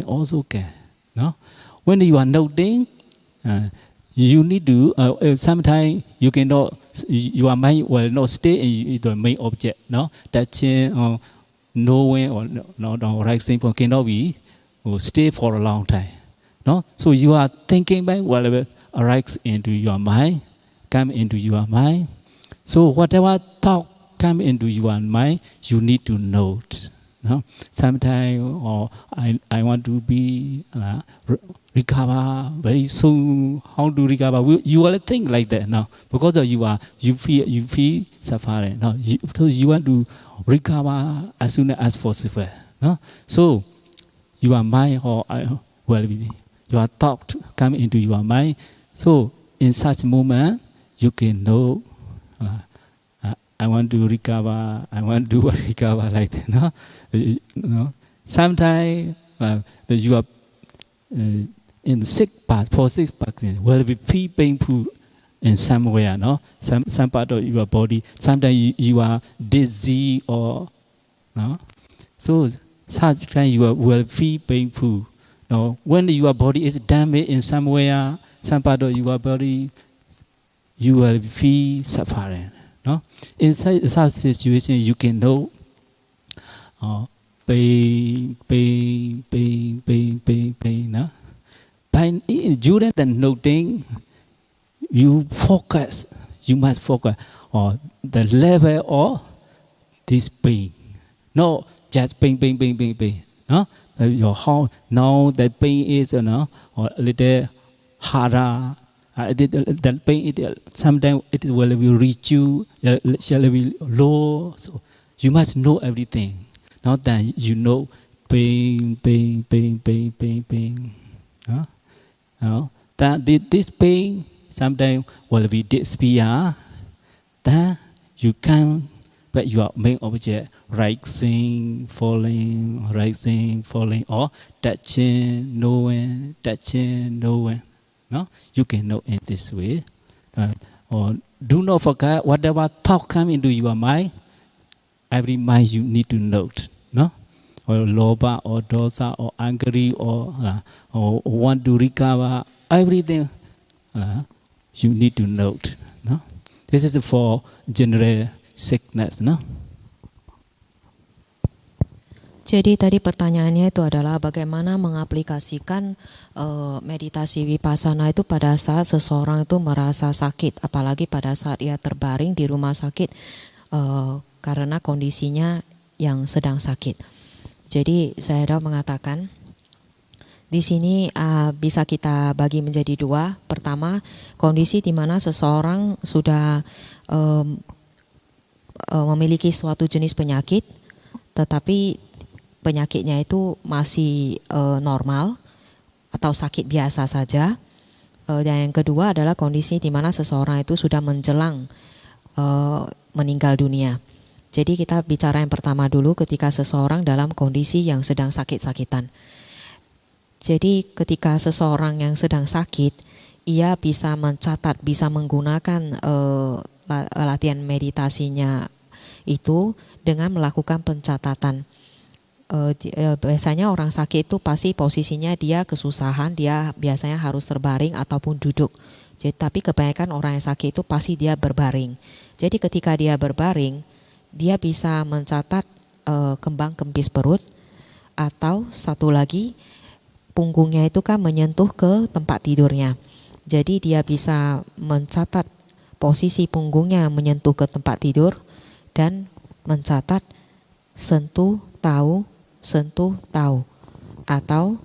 also okay, no? When you are noting, you need to, sometimes you cannot, your mind will not stay in the main object, no? Touching or knowing or no, rising cannot be stay for a long time, no? So you are thinking back, whatever arises into your mind, come into your mind. So whatever thought come into your mind, you need to note, no? Sometimes, I want to be, recover very soon. How to recover? You will think like that now because you feel suffering. No, you want to recover as soon as possible. No, so your mind will be your thought come into your mind. So in such moment, you can know. I want to recover. I want to recover like that. No, sometimes you are. In the sick part, for sick part, will be feel painful in somewhere, no? Some part of your body. Sometimes you are dizzy or, no? So such time you will feel painful. No? When your body is damaged in somewhere, some part of your body, you will feel suffering. No? In such situation, you can know pain, no? During the noting, you must focus on the level of this pain. No, just pain. No, your how now that pain is or a little harder. That pain sometimes it will reach you, shall be low. So you must know everything. Not that you know pain. Huh? No? That this pain sometimes will be disappear. That you can, but your main object rising, falling, or touching, knowing. No, you can know in this way. Or do not forget whatever thought come into your mind. Every mind you need to note. No. Or loba, or dosa, or angry, or want to recover, everything you need to note. No? This is for general sickness. No? Jadi tadi pertanyaannya itu adalah bagaimana mengaplikasikan meditasi vipassana itu pada saat seseorang itu merasa sakit, apalagi pada saat ia terbaring di rumah sakit karena kondisinya yang sedang sakit. Jadi saya mengatakan di sini bisa kita bagi menjadi dua. Pertama, kondisi di mana seseorang sudah memiliki suatu jenis penyakit, tetapi penyakitnya itu masih normal atau sakit biasa saja. Dan yang kedua adalah kondisi di mana seseorang itu sudah menjelang meninggal dunia. Jadi kita bicara yang pertama dulu ketika seseorang dalam kondisi yang sedang sakit-sakitan. Jadi ketika seseorang yang sedang sakit, ia bisa mencatat, bisa menggunakan latihan meditasinya itu dengan melakukan pencatatan. Biasanya orang sakit itu pasti posisinya dia kesusahan, dia biasanya harus terbaring ataupun duduk. Jadi, tapi kebanyakan orang yang sakit itu pasti dia berbaring. Jadi ketika dia berbaring, dia bisa mencatat kembang kempis perut, atau satu lagi punggungnya itu kan menyentuh ke tempat tidurnya. Jadi dia bisa mencatat posisi punggungnya menyentuh ke tempat tidur dan mencatat sentuh tahu atau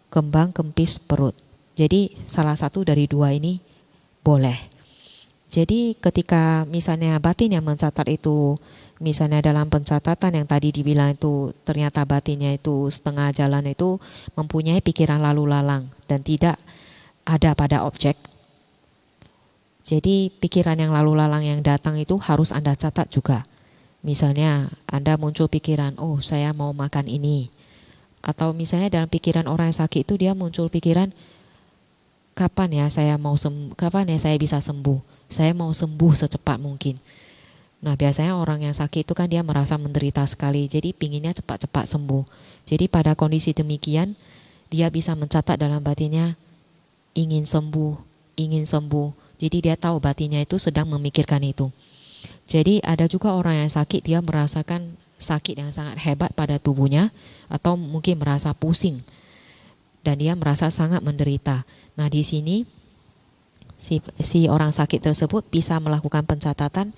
kembang kempis perut. Jadi salah satu dari dua ini boleh. Jadi ketika misalnya batin yang mencatat itu, misalnya dalam pencatatan yang tadi dibilang itu ternyata batinnya itu setengah jalan itu mempunyai pikiran lalu lalang dan tidak ada pada objek. Jadi pikiran yang lalu lalang yang datang itu harus Anda catat juga. Misalnya Anda muncul pikiran, oh saya mau makan ini. Atau misalnya dalam pikiran orang yang sakit itu dia muncul pikiran, kapan ya saya bisa sembuh? Saya mau sembuh secepat mungkin. Nah biasanya orang yang sakit itu kan dia merasa menderita sekali, jadi pinginnya cepat-cepat sembuh. Jadi pada kondisi demikian, dia bisa mencatat dalam batinnya, ingin sembuh, ingin sembuh. Jadi dia tahu batinnya itu sedang memikirkan itu. Jadi ada juga orang yang sakit, dia merasakan sakit yang sangat hebat pada tubuhnya, atau mungkin merasa pusing, dan dia merasa sangat menderita. Nah di sini si orang sakit tersebut bisa melakukan pencatatan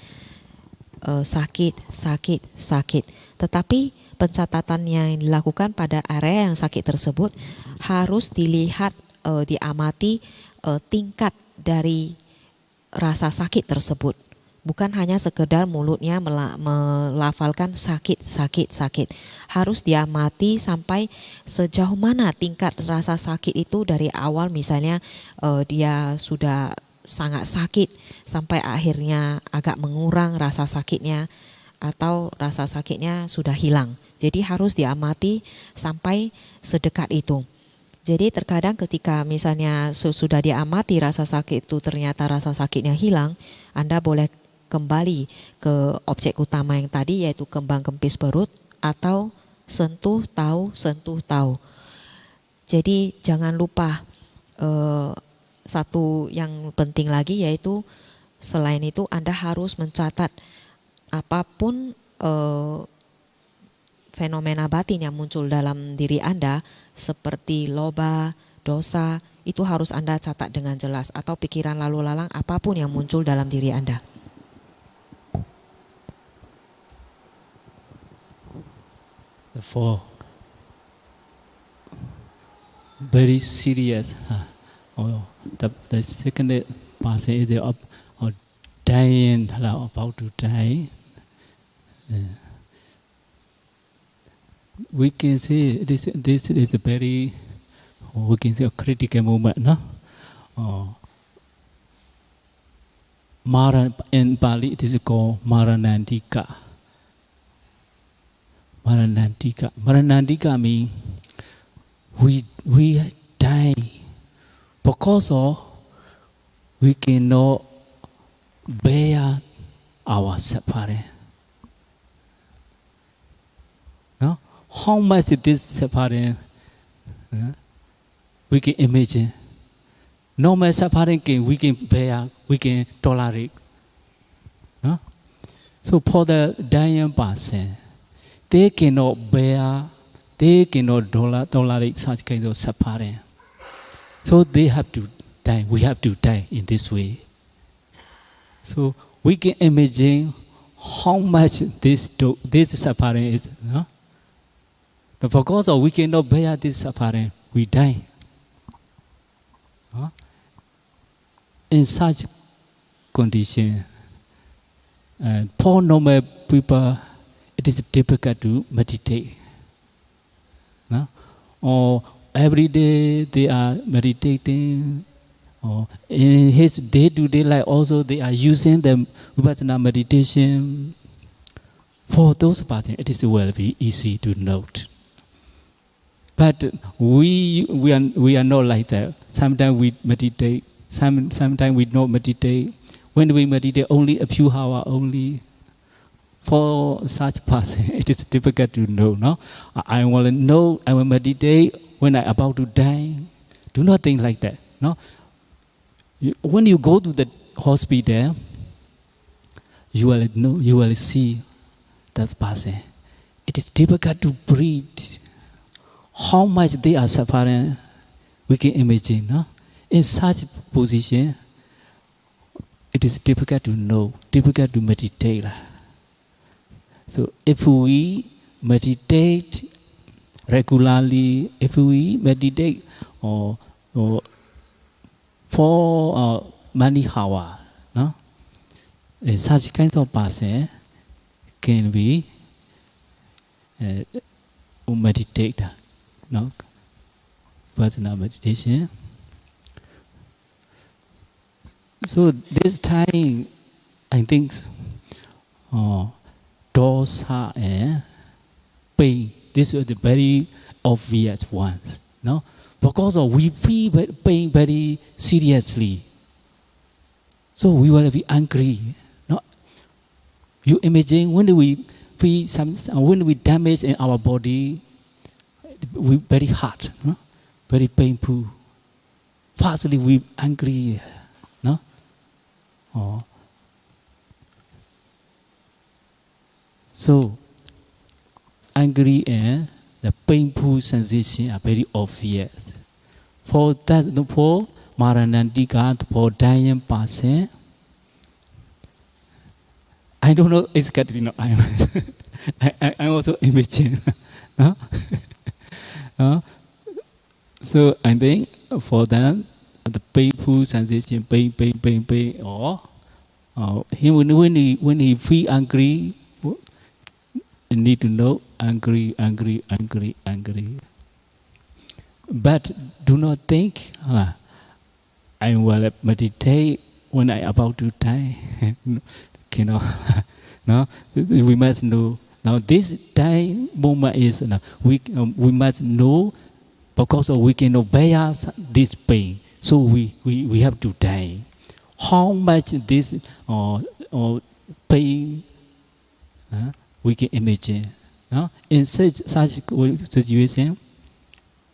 sakit. Tetapi pencatatan yang dilakukan pada area yang sakit tersebut harus dilihat, diamati tingkat dari rasa sakit tersebut. Bukan hanya sekedar mulutnya melafalkan sakit. Harus diamati sampai sejauh mana tingkat rasa sakit itu dari awal, misalnya dia sudah sangat sakit sampai akhirnya agak mengurang rasa sakitnya, atau rasa sakitnya sudah hilang. Jadi harus diamati sampai sedekat itu. Jadi terkadang ketika misalnya sudah diamati rasa sakit itu ternyata rasa sakitnya hilang, Anda boleh kembali ke objek utama yang tadi, yaitu kembang kempis perut atau sentuh tahu. Jadi jangan lupa satu yang penting lagi, yaitu selain itu Anda harus mencatat apapun fenomena batin yang muncul dalam diri Anda, seperti loba, dosa, itu harus Anda catat dengan jelas, atau pikiran lalu lalang apapun yang muncul dalam diri Anda. For very serious, the second person is dying, about to die. We can say this is a very, we can say a critical moment, no? In Pali it is called Maranandika. Maranandika means we die because of we cannot bear our suffering. No? How much this suffering we can imagine. Normal suffering we can bear, we can tolerate. No? So for the dying person, they cannot bear, they cannot tolerate such kind of suffering. So they have to die. We have to die in this way. So we can imagine how much this suffering is. No? Because we cannot bear this suffering, we die. In such condition, for normal people, it is difficult to meditate. No? Or every day they are meditating, or in his day-to-day life also they are using the Vipassana meditation. For those persons, it is will be easy to note. But we are not like that. Sometimes we meditate, sometimes we don't meditate. When we meditate, only a few hours only. For such person, it is difficult to know. No, I want to know. I will meditate when I about to die. Do not think like that. No, when you go to the hospital, you will know. You will see that person. It is difficult to breathe. How much they are suffering, we can imagine. No? In such position, it is difficult to know, difficult to meditate. So if we meditate regularly, if we meditate or for many hours, no? Such kind of person can be meditate. No, Vipassana meditation. So this time, I think, dosa and pain. These are the very obvious ones. No, because we feel pain very seriously. So we will be angry. No, you imagine when we feel when we damage in our body, we very hard, no, very painful. Firstly, we angry, no, so angry and the painful sensation are very obvious. For that, for Maranandika, for dying person, I don't know exactly. No, I also imagine. So I think for them, the painful sensation, pain, or when he feel angry, you need to know angry. But do not think, I will meditate when I about to die. No, we must know. Now this time moment is we must know, because we cannot bear this pain, so we have to die. How much this pain we can imagine. No? In such situation,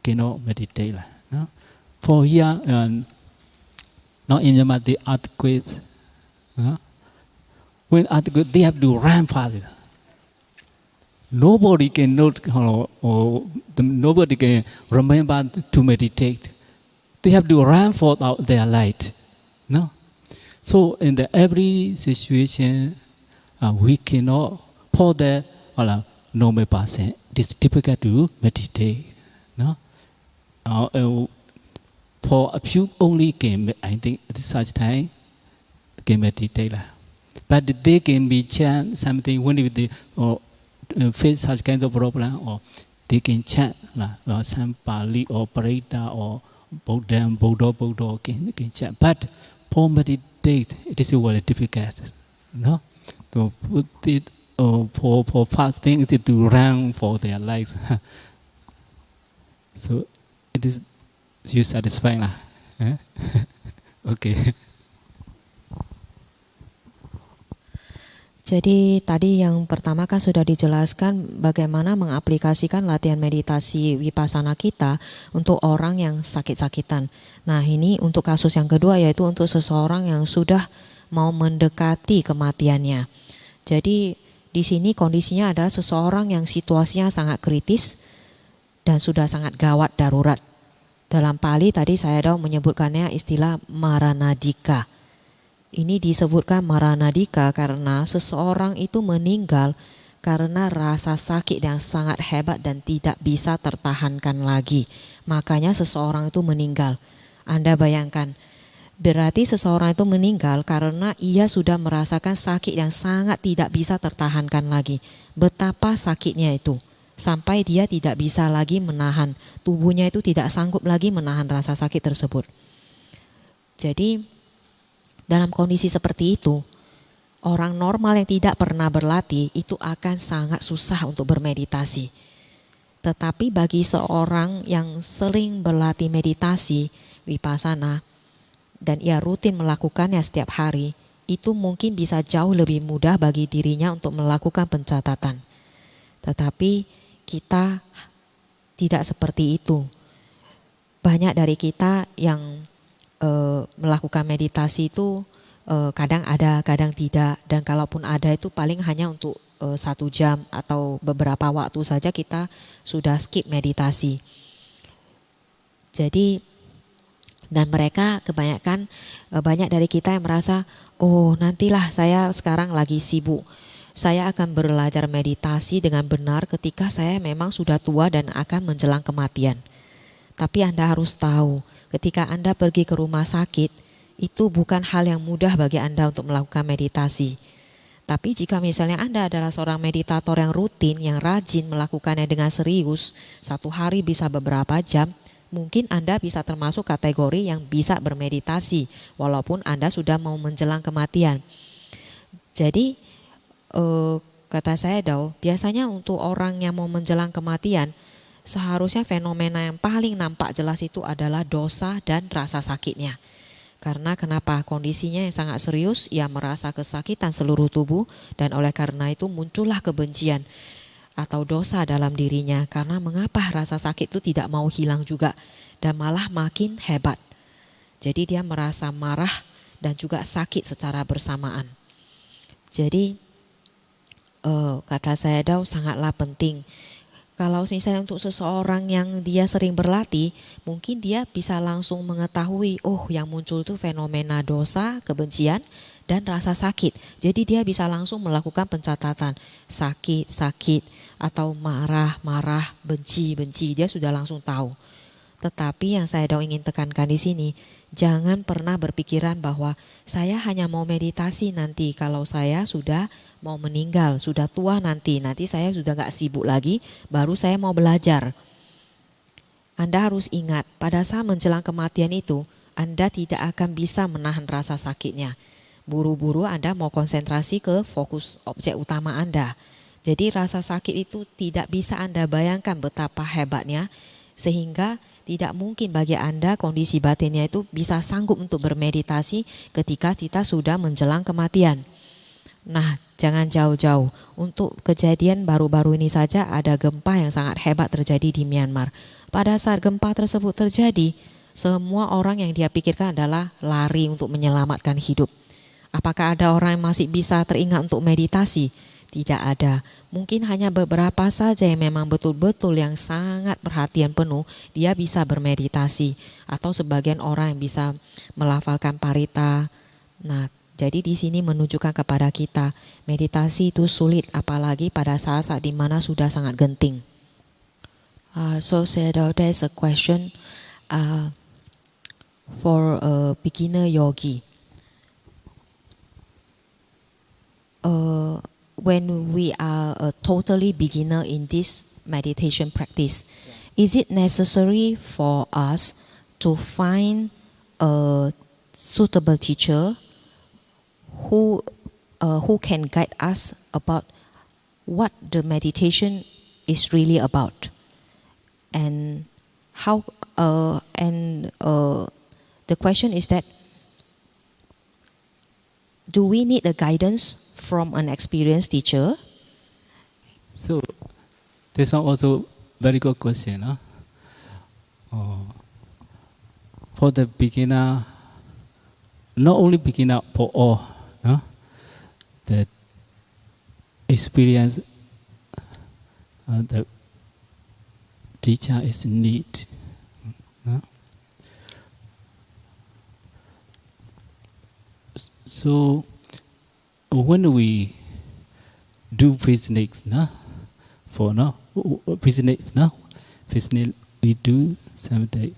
cannot meditate. No? For here, now in Myanmar, the earthquakes, when earthquake, they have to run fast. Nobody can not, nobody can remember to meditate. They have to run for their light. No, so in every situation, we cannot. For the normal person, it is difficult to meditate. No, for a few only can, I think at such time can meditate. But they can be chant something when they face such kind of problem, or they can chant some Pali or Parita or Buddha can chant. But for meditate, it is very difficult. No, to put it. For fasting, it is to run for their lives. So it is you satisfying lah. Okay. Jadi tadi yang pertama kan sudah dijelaskan bagaimana mengaplikasikan latihan meditasi Vipassana kita untuk orang yang sakit-sakitan. Nah ini untuk kasus yang kedua, yaitu untuk seseorang yang sudah mau mendekati kematiannya. Jadi di sini kondisinya adalah seseorang yang situasinya sangat kritis dan sudah sangat gawat, darurat. Dalam Pali tadi saya menyebutkannya istilah Maranadika. Ini disebutkan Maranadika karena seseorang itu meninggal karena rasa sakit yang sangat hebat dan tidak bisa tertahankan lagi. Makanya seseorang itu meninggal. Anda bayangkan, berarti seseorang itu meninggal karena ia sudah merasakan sakit yang sangat tidak bisa tertahankan lagi. Betapa sakitnya itu, sampai dia tidak bisa lagi menahan, tubuhnya itu tidak sanggup lagi menahan rasa sakit tersebut. Jadi dalam kondisi seperti itu, orang normal yang tidak pernah berlatih itu akan sangat susah untuk bermeditasi. Tetapi bagi seorang yang sering berlatih meditasi Vipassana, dan ia rutin melakukannya setiap hari, itu mungkin bisa jauh lebih mudah bagi dirinya untuk melakukan pencatatan. Tetapi kita tidak seperti itu. Banyak dari kita yang melakukan meditasi itu kadang ada, kadang tidak. Dan kalaupun ada itu paling hanya untuk 1 jam atau beberapa waktu saja kita sudah skip meditasi. Jadi dan mereka kebanyakan banyak dari kita yang merasa, oh nantilah saya sekarang lagi sibuk. Saya akan belajar meditasi dengan benar ketika saya memang sudah tua dan akan menjelang kematian. Tapi Anda harus tahu, ketika Anda pergi ke rumah sakit, itu bukan hal yang mudah bagi Anda untuk melakukan meditasi. Tapi jika misalnya Anda adalah seorang meditator yang rutin, yang rajin melakukannya dengan serius, 1 hari bisa beberapa jam, mungkin Anda bisa termasuk kategori yang bisa bermeditasi walaupun Anda sudah mau menjelang kematian. Jadi kata saya Dao, biasanya untuk orang yang mau menjelang kematian, seharusnya fenomena yang paling nampak jelas itu adalah dosa dan rasa sakitnya. Karena kenapa? Kondisinya yang sangat serius, ia merasa kesakitan seluruh tubuh dan oleh karena itu muncullah kebencian atau dosa dalam dirinya. Karena mengapa rasa sakit itu tidak mau hilang juga dan malah makin hebat. Jadi dia merasa marah dan juga sakit secara bersamaan. Jadi kata saya Dao sangatlah penting. Kalau misalnya untuk seseorang yang dia sering berlatih, mungkin dia bisa langsung mengetahui, oh yang muncul itu fenomena dosa, kebencian, dan rasa sakit. Jadi dia bisa langsung melakukan pencatatan, sakit, atau marah, benci, dia sudah langsung tahu. Tetapi yang saya ingin tekankan di sini, jangan pernah berpikiran bahwa saya hanya mau meditasi nanti kalau saya sudah mau meninggal, sudah tua nanti saya sudah gak sibuk lagi, baru saya mau belajar. Anda harus ingat, pada saat menjelang kematian itu, Anda tidak akan bisa menahan rasa sakitnya. Buru-buru Anda mau konsentrasi ke fokus objek utama Anda. Jadi rasa sakit itu tidak bisa Anda bayangkan betapa hebatnya, sehingga tidak mungkin bagi Anda kondisi batinnya itu bisa sanggup untuk bermeditasi ketika kita sudah menjelang kematian. Nah, jangan jauh-jauh. Untuk kejadian baru-baru ini saja ada gempa yang sangat hebat terjadi di Myanmar. Pada saat gempa tersebut terjadi, semua orang yang dia pikirkan adalah lari untuk menyelamatkan hidup. Apakah ada orang yang masih bisa teringat untuk meditasi? Tidak ada. Mungkin hanya beberapa saja yang memang betul-betul yang sangat perhatian penuh, dia bisa bermeditasi. Atau sebagian orang yang bisa melafalkan parita. Nah, jadi di sini menunjukkan kepada kita, meditasi itu sulit, apalagi pada saat-saat di mana sudah sangat genting. So there's a question for a beginner yogi. When we are a totally beginner in this meditation practice, is it necessary for us to find a suitable teacher who can guide us about what the meditation is really about, and how? The question is that, do we need a guidance from an experienced teacher? So, this one also very good question. For the beginner, not only beginner, for all, the experience, the teacher is need. So, when we do business, business we do someday.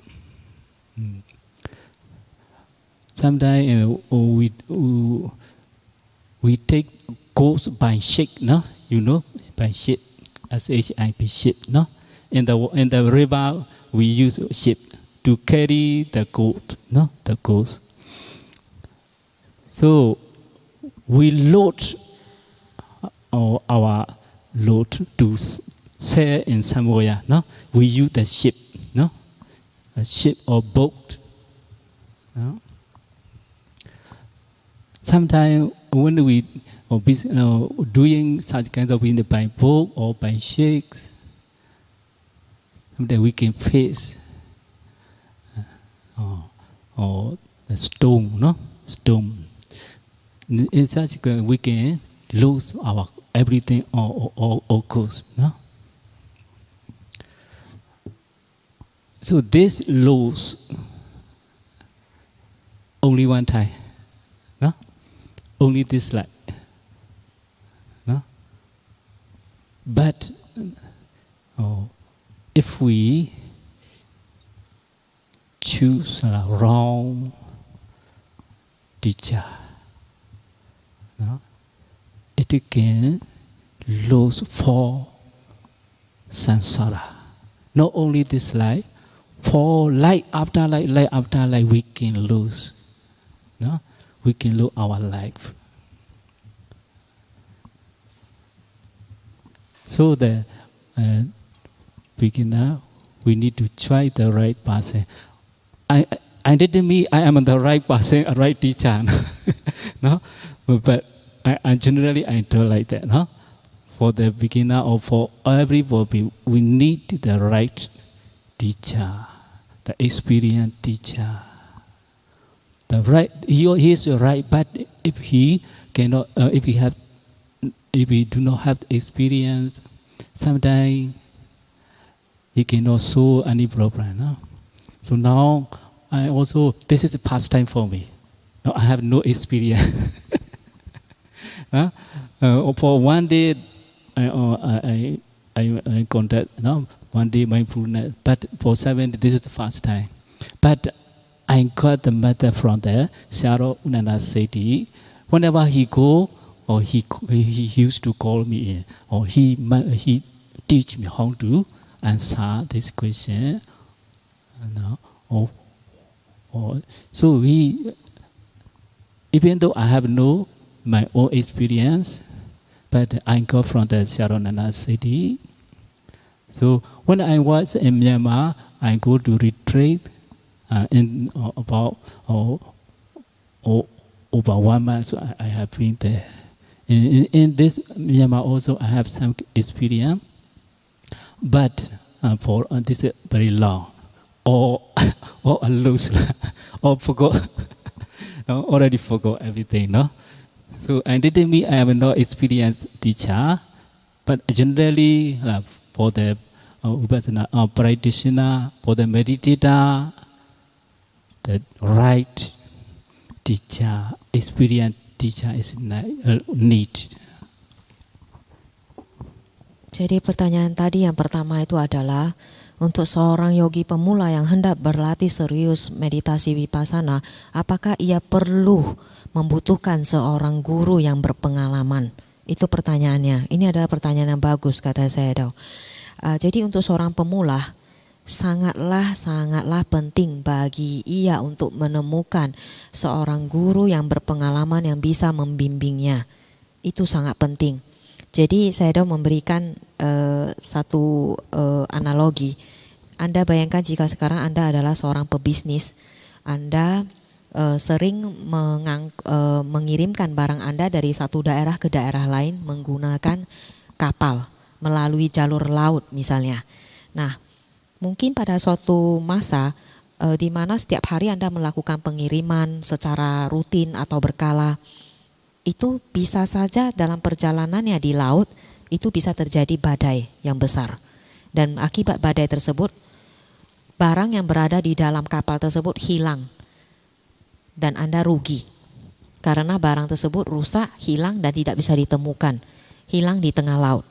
Sometimes we take course by ship, by ship, SHIP ship, In the river we use ship to carry the gold, the goods. So we load our load to sail in somewhere. We use the ship, a ship or boat. Sometimes when we doing such kinds of business by boat or by ships, sometimes we can face or the stone, stone. In such a way, we can lose our everything or cost. So this loss only one time, only this life. But if we choose a wrong teacher, it can lose for samsara. Not only this life, for life after life, we can lose. No? We can lose our life. So the beginner, we need to try the right person. I didn't mean I am the right person, a right teacher. No, but I generally I don't like that. No, for the beginner or for everybody, we need the right teacher, the experienced teacher. The right, he is right, but if he cannot, if he do not have experience, sometimes he cannot solve any problem. No? So now I also, this is a pastime for me. Now I have no experience. For one day, I contact, one day mindfulness, but for 7 days, this is the first time. But I got the method from the Sayadaw U Nanda Sethi. Whenever he go, or he used to call me in, or he teach me how to answer this question. So even though I have no my own experience, but I got from the Sayadaw U Nanda Sethi. So when I was in Myanmar, I go to retreat in about over 1 month. I have been there. In this Myanmar also I have some experience, but for this is very long, or I lose, or forgot, already forgot everything. No, so I didn't mean I have no experienced teacher, but generally for the Vipassana practitioner, for the meditator, the right teacher, experienced teacher is need. Jadi pertanyaan tadi yang pertama itu adalah untuk seorang yogi pemula yang hendak berlatih serius meditasi vipassana, apakah ia perlu membutuhkan seorang guru yang berpengalaman? Itu pertanyaannya. Ini adalah pertanyaan yang bagus, kata Sayadaw. Jadi untuk seorang pemula sangatlah penting bagi ia untuk menemukan seorang guru yang berpengalaman yang bisa membimbingnya. Itu sangat penting. Jadi Sayadaw memberikan satu analogi. Anda bayangkan jika sekarang Anda adalah seorang pebisnis, Anda sering mengirimkan barang Anda dari satu daerah ke daerah lain menggunakan kapal melalui jalur laut misalnya. Nah, mungkin pada suatu masa di mana setiap hari Anda melakukan pengiriman secara rutin atau berkala, itu bisa saja dalam perjalanannya di laut itu bisa terjadi badai yang besar. Dan akibat badai tersebut, barang yang berada di dalam kapal tersebut hilang dan Anda rugi. Karena barang tersebut rusak, hilang dan tidak bisa ditemukan, hilang di tengah laut.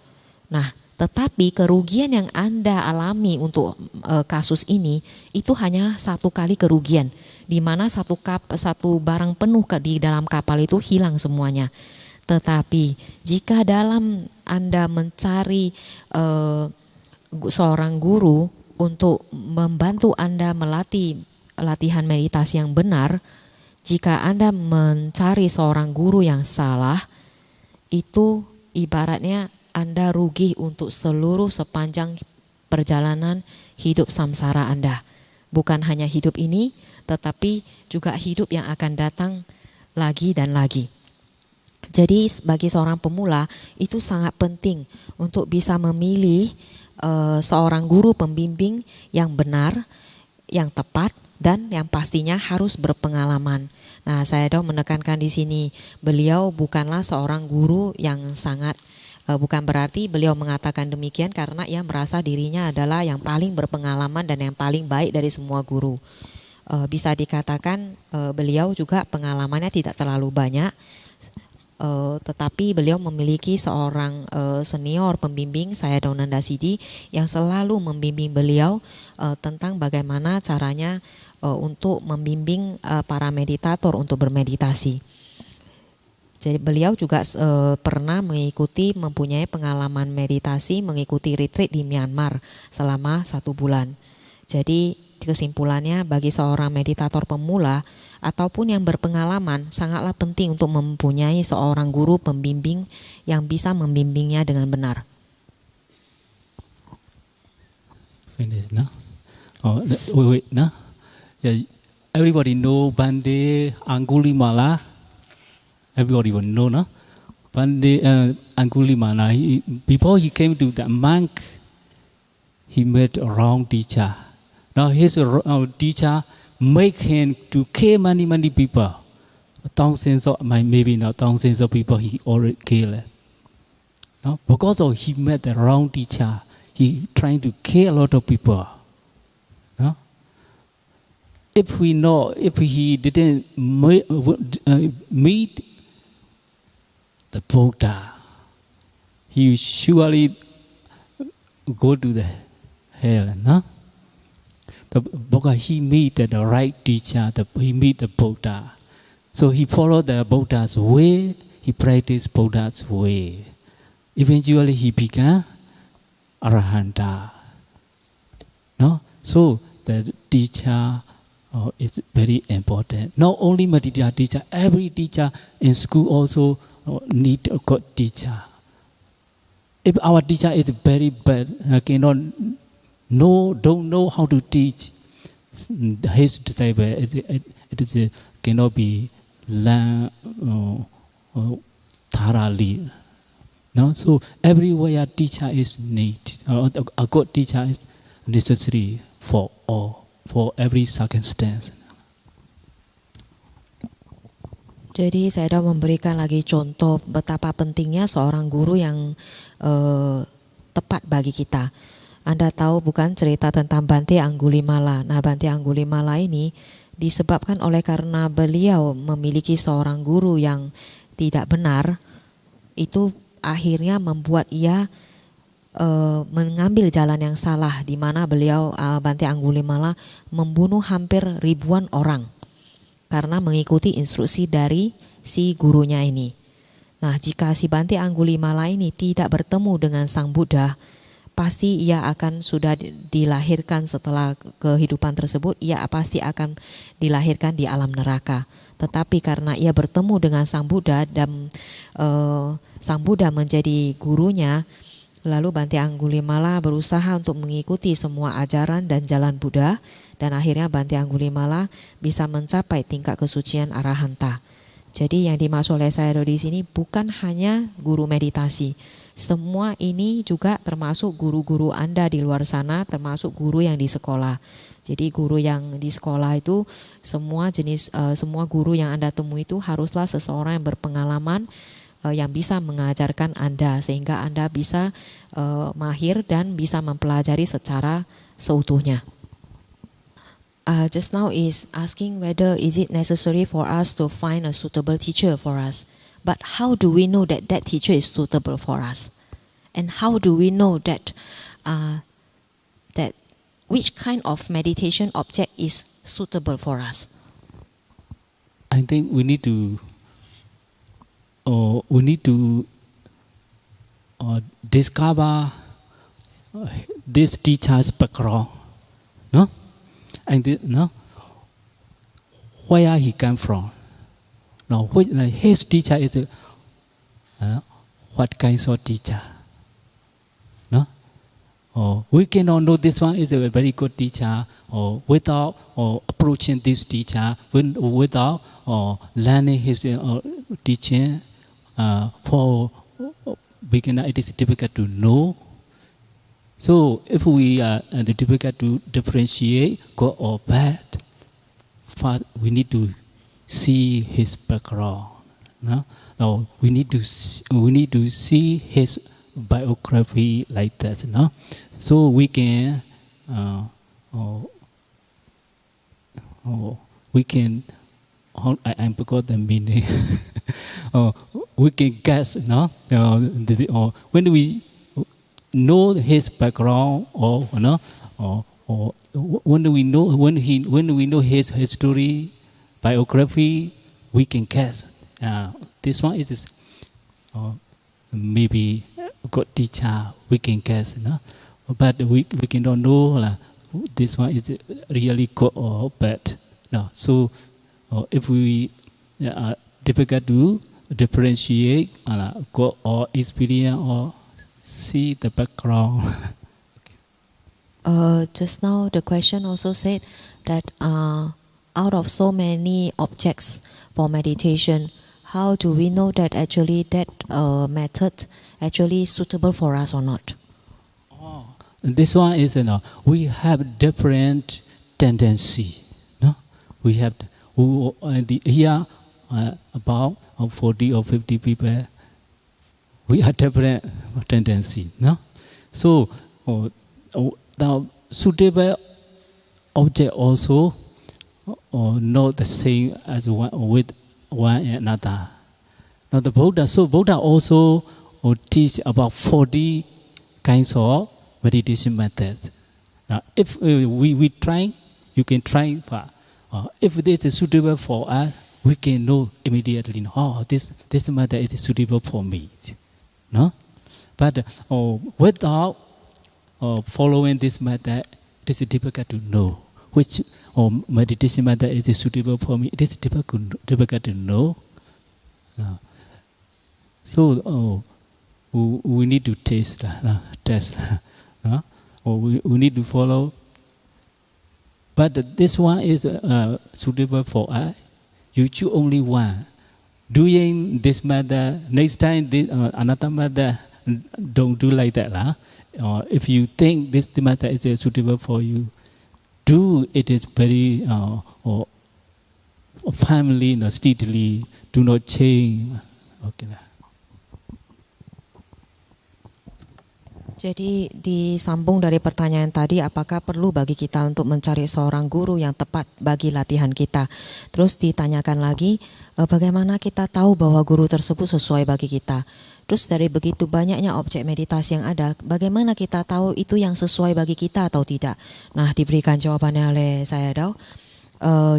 Nah, tetapi kerugian yang Anda alami untuk kasus ini itu hanya satu kali kerugian, di mana satu barang penuh di dalam kapal itu hilang semuanya. Tetapi jika dalam Anda mencari seorang guru untuk membantu Anda melatih latihan meditasi yang benar, jika Anda mencari seorang guru yang salah, itu ibaratnya Anda rugi untuk sepanjang perjalanan hidup samsara Anda. Bukan hanya hidup ini, tetapi juga hidup yang akan datang lagi dan lagi. Jadi bagi seorang pemula itu sangat penting untuk bisa memilih seorang guru pembimbing yang benar, yang tepat, dan yang pastinya harus berpengalaman. Nah, Sayadaw menekankan di sini, beliau bukanlah seorang guru yang sangat bukan berarti beliau mengatakan demikian karena ia merasa dirinya adalah yang paling berpengalaman dan yang paling baik dari semua guru. Bisa dikatakan beliau juga pengalamannya tidak terlalu banyak, tetapi beliau memiliki seorang senior pembimbing, Sayadaw U Nanda Sethi, yang selalu membimbing beliau tentang bagaimana caranya untuk membimbing para meditator untuk bermeditasi. Jadi beliau juga pernah mempunyai pengalaman meditasi, mengikuti retreat di Myanmar selama 1 bulan. Jadi kesimpulannya bagi seorang meditator pemula ataupun yang berpengalaman sangatlah penting untuk mempunyai seorang guru pembimbing yang bisa membimbingnya dengan benar. Finish, no? Oh, wait, no? Yeah, everybody know Bande Angulimala. Everybody will know, no? Bande Angulimala. Before he came to the monk, he met a wrong teacher. Now his teacher make him to kill many people. Thousands of, maybe not thousands of people he already killed. No? Because of he met the wrong teacher, he trying to kill a lot of people. No? If we know, if he didn't meet the Buddha, he surely go to the hell, no? Because he meet the right teacher, he meet the Buddha. So he followed the Buddha's way, he practiced Buddha's way. Eventually he became Arahanta. No? So the teacher is very important. Not only meditation teacher, every teacher in school also need a good teacher. If our teacher is very bad, don't know how to teach his disciple, it cannot be learned thoroughly. No, so everywhere a teacher is needed. A good teacher is necessary for all, for every circumstance. Jadi saya dah memberikan lagi contoh betapa pentingnya seorang guru yang tepat bagi kita. Anda tahu bukan cerita tentang Bante Angulimala. Nah, Bante Angulimala ini disebabkan oleh karena beliau memiliki seorang guru yang tidak benar, itu akhirnya membuat ia mengambil jalan yang salah, di mana beliau Bante Angulimala membunuh hampir ribuan orang karena mengikuti instruksi dari si gurunya ini. Nah, jika si Bante Angulimala ini tidak bertemu dengan Sang Buddha, pasti ia akan sudah dilahirkan setelah kehidupan tersebut, ia pasti akan dilahirkan di alam neraka. Tetapi karena ia bertemu dengan Sang Buddha dan Sang Buddha menjadi gurunya, lalu Bante Angulimala berusaha untuk mengikuti semua ajaran dan jalan Buddha, dan akhirnya Bante Angulimala bisa mencapai tingkat kesucian Arahanta. Jadi yang dimaksud oleh saya di sini bukan hanya guru meditasi. Semua ini juga termasuk guru-guru Anda di luar sana, termasuk guru yang di sekolah. Jadi guru yang di sekolah itu semua jenis, semua guru yang Anda temui itu haruslah seseorang yang berpengalaman, yang bisa mengajarkan Anda sehingga Anda bisa mahir dan bisa mempelajari secara seutuhnya. Just now is asking whether is it necessary for us to find a suitable teacher for us. But how do we know that that teacher is suitable for us? And how do we know that that which kind of meditation object is suitable for us? I think we need to discover this teacher's background, no, and where he came from. Now, his teacher is what kind of teacher? No, we cannot know this one is a very good teacher, without approaching this teacher, without learning his teaching. For beginner, it is difficult to know. So, if we are difficult to differentiate good or bad, first we need to see his background. No? Now we need to see his biography like that. No? So we can I forgot the meaning. We can guess. No? When we know his background, or when we know his history, biography, we can guess. This one is maybe a good teacher. We can guess, no? But we cannot know this one is really good or bad. No, so if we difficult to differentiate good or experience or see the background. Just now the question also said that out of so many objects for meditation, how do we know that actually that method actually suitable for us or not? This one is, we have different tendency. No, we have here about 40 or 50 people. We have different tendency. No, so the suitable object also not the same as one with one another. Now the Buddha also teach about 40 kinds of meditation methods. Now, if we try, you can try. If this is suitable for us, we can know immediately. Oh, this method is suitable for me. No, but without following this method, it is difficult to know which meditation method is suitable for me. It is difficult to know. So we need to test. Or we need to follow. But this one is suitable for us. You choose only one. Doing this method, next time another method, don't do like that. If you think this method is suitable for you, do it is very firmly, steadily. Do not change. Okay. Jadi disambung dari pertanyaan tadi, apakah perlu bagi kita untuk mencari seorang guru yang tepat bagi latihan kita? Terus ditanyakan lagi, bagaimana kita tahu bahwa guru tersebut sesuai bagi kita? Terus dari begitu banyaknya objek meditasi yang ada, bagaimana kita tahu itu yang sesuai bagi kita atau tidak? Nah, diberikan jawabannya oleh Sayadaw.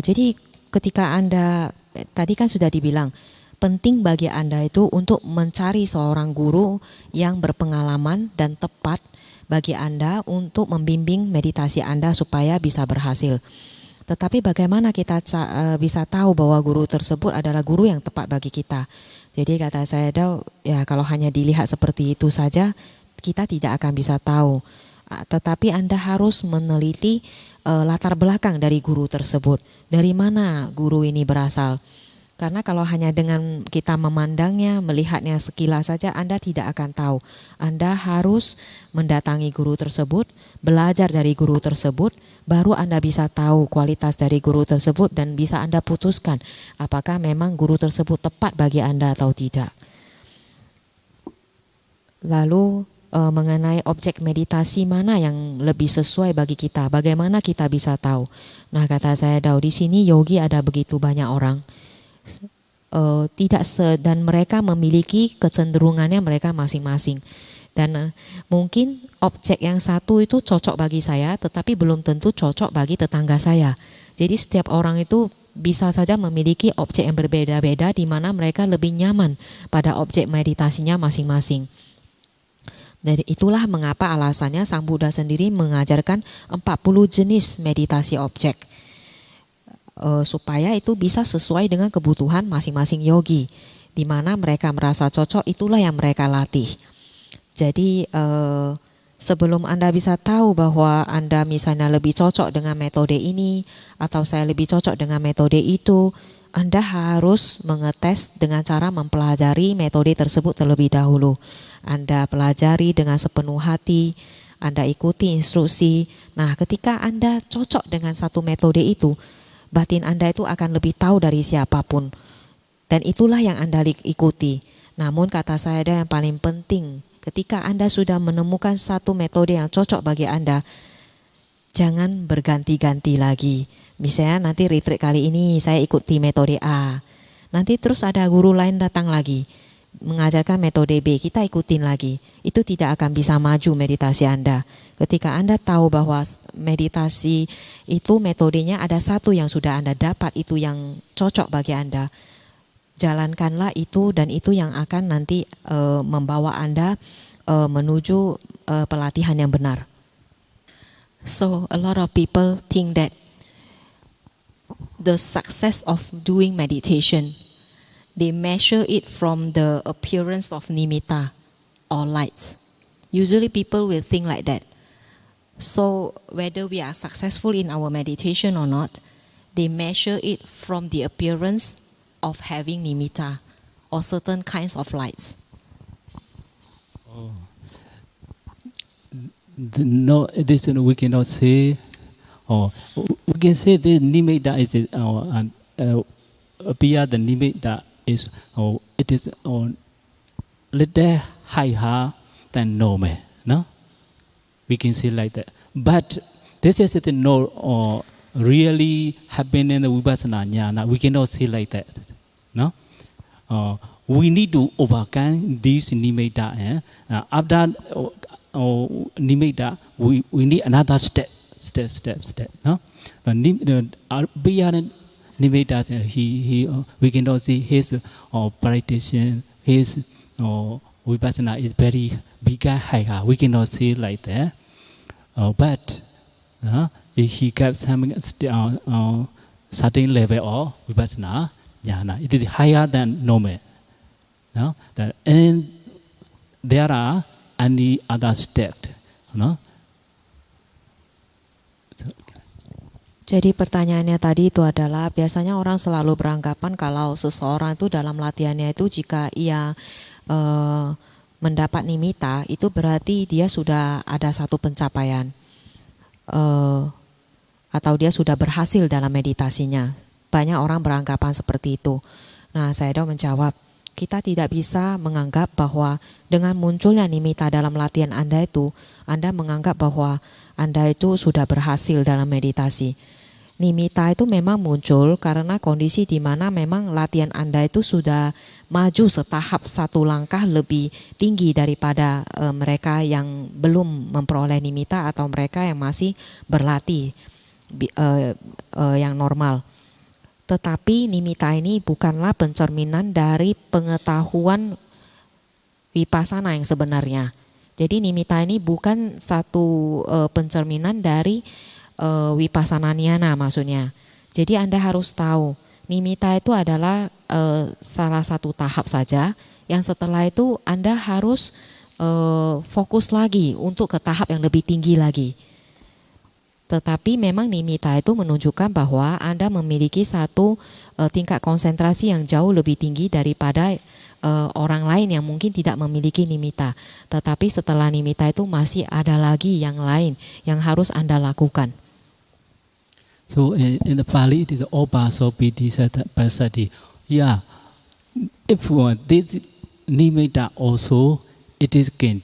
Jadi ketika Anda, tadi kan sudah dibilang, penting bagi Anda itu untuk mencari seorang guru yang berpengalaman dan tepat bagi Anda untuk membimbing meditasi Anda supaya bisa berhasil. Tetapi bagaimana kita bisa tahu bahwa guru tersebut adalah guru yang tepat bagi kita? Jadi kata saya, ya kalau hanya dilihat seperti itu saja, kita tidak akan bisa tahu. Tetapi Anda harus meneliti latar belakang dari guru tersebut. Dari mana guru ini berasal? Karena kalau hanya dengan kita memandangnya, melihatnya sekilas saja, Anda tidak akan tahu. Anda harus mendatangi guru tersebut, belajar dari guru tersebut, baru Anda bisa tahu kualitas dari guru tersebut dan bisa Anda putuskan apakah memang guru tersebut tepat bagi Anda atau tidak. Lalu mengenai objek meditasi mana yang lebih sesuai bagi kita, bagaimana kita bisa tahu? Nah, kata saya, di sini yogi ada begitu banyak orang. Dan mereka memiliki kecenderungannya mereka masing-masing, dan mungkin objek yang satu itu cocok bagi saya tetapi belum tentu cocok bagi tetangga saya. Jadi setiap orang itu bisa saja memiliki objek yang berbeda-beda di mana mereka lebih nyaman pada objek meditasinya masing-masing. Jadi itulah mengapa alasannya Sang Buddha sendiri mengajarkan 40 jenis meditasi objek. Supaya itu bisa sesuai dengan kebutuhan masing-masing yogi, di mana mereka merasa cocok, itulah yang mereka latih. Jadi sebelum Anda bisa tahu bahwa Anda misalnya lebih cocok dengan metode ini atau saya lebih cocok dengan metode itu, Anda harus mengetes dengan cara mempelajari metode tersebut terlebih dahulu. Anda pelajari dengan sepenuh hati, Anda ikuti instruksi. Nah, ketika Anda cocok dengan satu metode itu, batin Anda itu akan lebih tahu dari siapapun. Dan itulah yang Anda ikuti. Namun kata saya yang paling penting, ketika Anda sudah menemukan satu metode yang cocok bagi Anda, jangan berganti-ganti lagi. Misalnya nanti retreat kali ini saya ikuti metode A. Nanti terus ada guru lain datang lagi, mengajarkan metode B, kita ikutin lagi. Itu tidak akan bisa maju meditasi Anda. Ketika Anda tahu bahwa meditasi itu metodenya ada satu yang sudah Anda dapat, itu yang cocok bagi Anda, jalankanlah itu, dan itu yang akan nanti membawa Anda menuju pelatihan yang benar. So a lot of people think that the success of doing meditation, they measure it from the appearance of nimitta or lights. Usually people will think like that. So whether we are successful in our meditation or not, they measure it from the appearance of having nimitta or certain kinds of lights. No, this we cannot say. Or we can say the nimitta is appear the nimitta is it is little higher than normal. No, we can say like that. But this is the no really happen in the vipassana jnana. We cannot say like that. No, we need to overcome this nimitta. After nimitta, we need another step. No, but beyond nimitta, we cannot see his practitioner, his vipassana is very bigger, higher. We cannot see like that. But he got some certain level of vipassana jnana. It is higher than normal. No, and there are any other steps. No. Jadi pertanyaannya tadi itu adalah biasanya orang selalu beranggapan kalau seseorang itu dalam latihannya itu jika ia mendapat nimitta itu berarti dia sudah ada satu pencapaian atau dia sudah berhasil dalam meditasinya. Banyak orang beranggapan seperti itu. Nah, saya menjawab, kita tidak bisa menganggap bahwa dengan munculnya nimitta dalam latihan Anda itu, Anda menganggap bahwa Anda itu sudah berhasil dalam meditasi. Nimitta itu memang muncul karena kondisi di mana memang latihan Anda itu sudah maju setahap satu langkah lebih tinggi daripada mereka yang belum memperoleh nimitta atau mereka yang masih berlatih yang normal. Tetapi nimitta ini bukanlah pencerminan dari pengetahuan vipassana yang sebenarnya. Jadi nimitta ini bukan satu pencerminan dari vipassana jnana maksudnya. Jadi Anda harus tahu, nimitta itu adalah salah satu tahap saja, yang setelah itu Anda harus fokus lagi untuk ke tahap yang lebih tinggi lagi. Tetapi memang nimitta itu menunjukkan bahwa Anda memiliki satu tingkat konsentrasi yang jauh lebih tinggi daripada orang lain yang mungkin tidak memiliki nimitta. Tetapi setelah nimitta itu masih ada lagi yang lain yang harus Anda lakukan. So in the Pali, it is obaso piti pasati. Yeah, if this nimitta also, it is can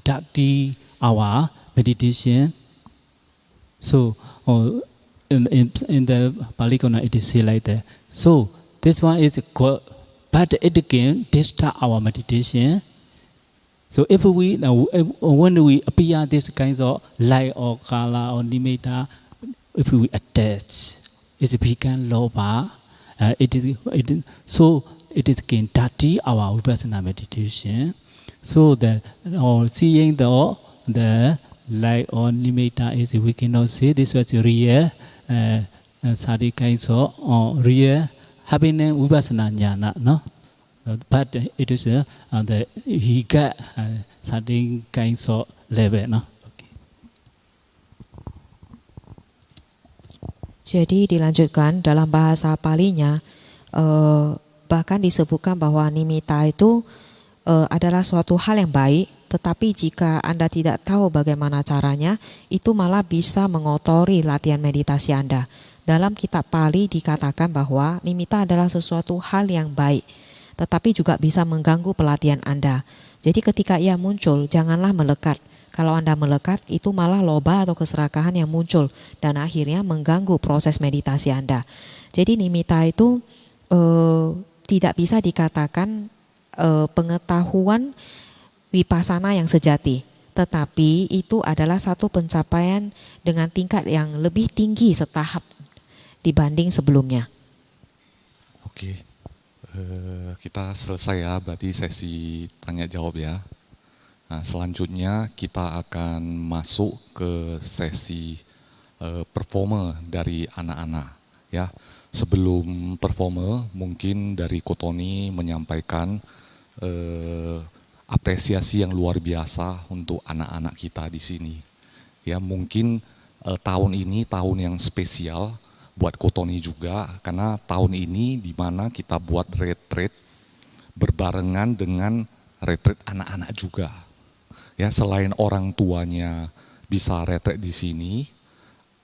dakti our meditation. So in the Pali Canon, it is say like that. So this one is called, but it can disturb our meditation. So if we when we appear this kinds of light or color or nimitta, if we attach, it become lobha. It is can dirty our vipassana meditation. So the seeing the light or nimitta is we cannot say this was real. Sadi kinds of real happiness vipassana jnana, no. But it is he got certain kinds of level, no. Jadi dilanjutkan dalam bahasa Palinya, bahkan disebutkan bahwa nimitta itu adalah suatu hal yang baik, tetapi jika Anda tidak tahu bagaimana caranya, itu malah bisa mengotori latihan meditasi Anda. Dalam kitab Pali dikatakan bahwa nimitta adalah sesuatu hal yang baik, tetapi juga bisa mengganggu pelatihan Anda. Jadi ketika ia muncul, janganlah melekat. Kalau Anda melekat, itu malah loba atau keserakahan yang muncul dan akhirnya mengganggu proses meditasi Anda. Jadi nimitta itu tidak bisa dikatakan pengetahuan vipassana yang sejati, tetapi itu adalah satu pencapaian dengan tingkat yang lebih tinggi setahap dibanding sebelumnya. Oke, kita selesai ya, berarti sesi tanya jawab ya. Nah, selanjutnya kita akan masuk ke sesi performer dari anak-anak. Ya, sebelum performer, mungkin dari Kotoni menyampaikan apresiasi yang luar biasa untuk anak-anak kita di sini. Ya, mungkin tahun ini tahun yang spesial buat Kotoni juga, karena tahun ini di mana kita buat retreat berbarengan dengan retreat anak-anak juga. Ya, selain orang tuanya bisa retreat di sini,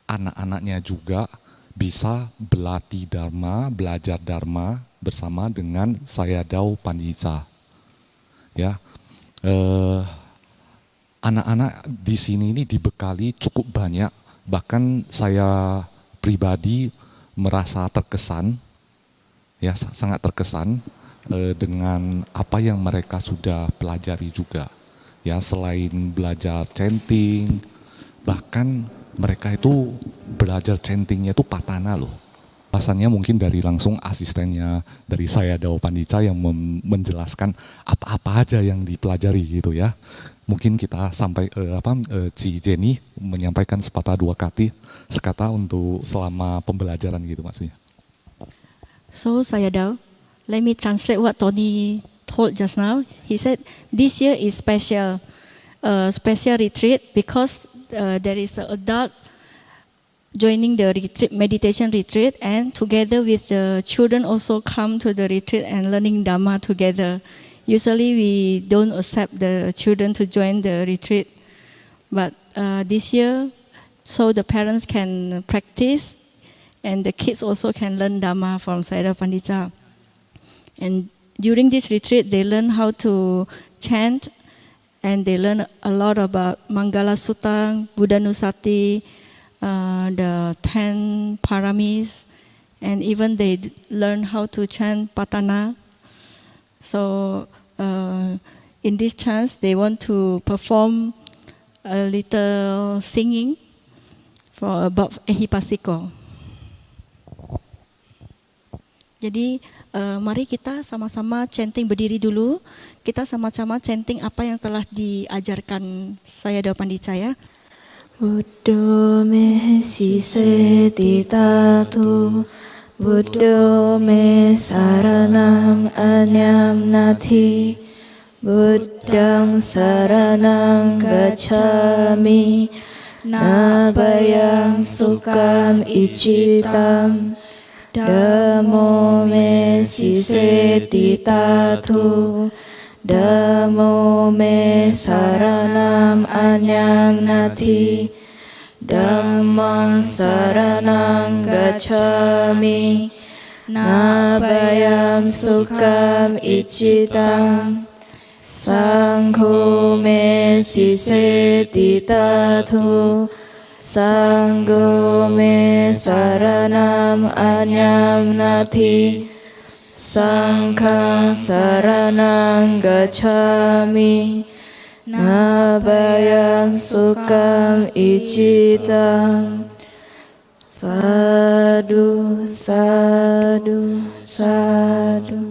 anak-anaknya juga bisa berlatih dharma, belajar dharma bersama dengan Sayadaw Pandita. Ya, anak-anak di sini ini dibekali cukup banyak, bahkan saya pribadi merasa terkesan, ya sangat terkesan dengan apa yang mereka sudah pelajari juga. Ya, selain belajar chanting, bahkan mereka itu belajar chantingnya itu patana loh. Alasannya mungkin dari langsung asistennya dari Sayadaw Pandita yang menjelaskan apa-apa aja yang dipelajari gitu ya. Mungkin kita sampai Ci Jenny menyampaikan sepatah dua sekata untuk selama pembelajaran gitu maksudnya. So Sayadaw, let me translate what Tony told just now. He said this year is special retreat because there is an adult joining the retreat, meditation retreat, and together with the children also come to the retreat and learning Dhamma together. Usually we don't accept the children to join the retreat, but this year, so the parents can practice and the kids also can learn Dhamma from Sayadaw Pandita. And during this retreat, they learn how to chant, and they learn a lot about Mangala Sutta, Buddhanusati, the 10 paramis, and even they learn how to chant Patana. So in this chance, they want to perform a little singing for about Ehipasiko. Jadi mari kita sama-sama chanting, berdiri dulu. Kita sama-sama chanting apa yang telah diajarkan Sayadaw Pandita ya. Buddho me sise tatu, Buddho me saranang anyam nati, Buddhang saranang gacchami, nabayang sukam icitam, Dhammo me siseti tatu, Dhammo me saranam anyam nati, Dhammang saranang gacchami, nabayam sukam icitam, Sangho me siseti tatu, Sangho me saranam anyam nati, Sangkhang saranang gacchami, nabayang sukam icitam. Sadhu, sadhu, sadhu.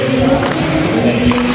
Terima kasih.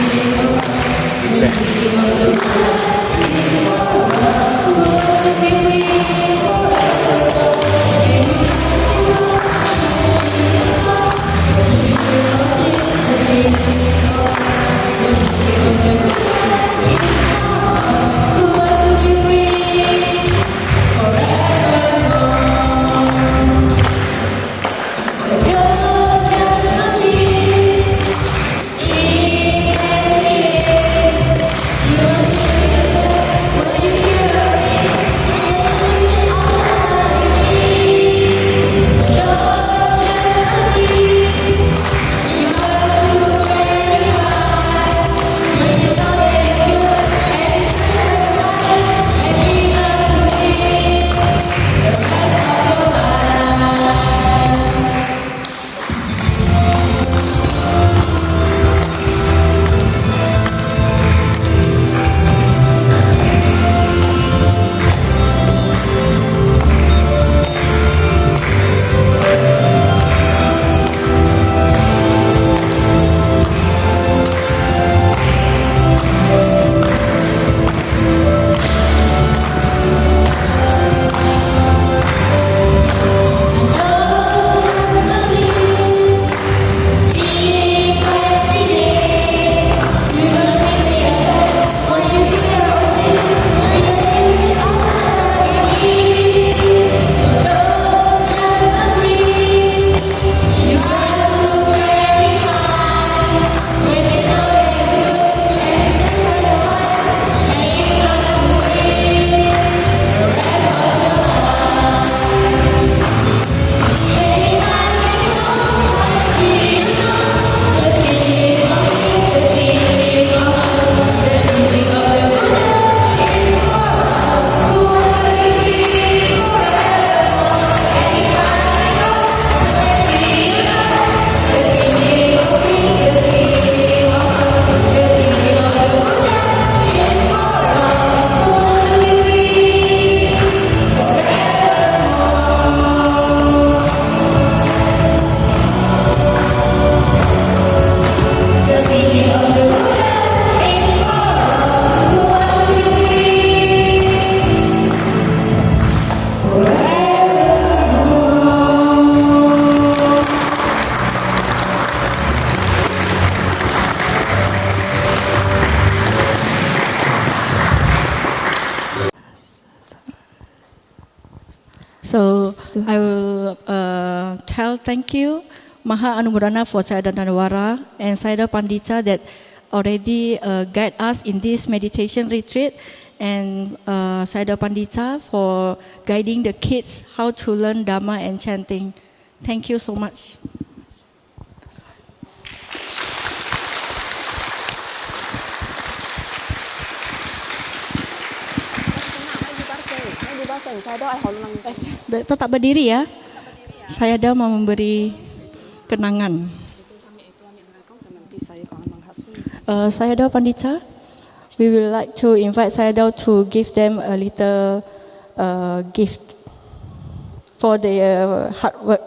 So I will tell thank you Maha Anumodana for Sayadaw Danawara and Sayadaw Pandita that already guide us in this meditation retreat, and Sayadaw Pandita for guiding the kids how to learn Dhamma and chanting. Thank you so much. Tetap berdiri ya. Sayadaw mau memberi kenangan. Sayadaw Pandita, we will like to invite Sayadaw to give them a little gift for their hard work.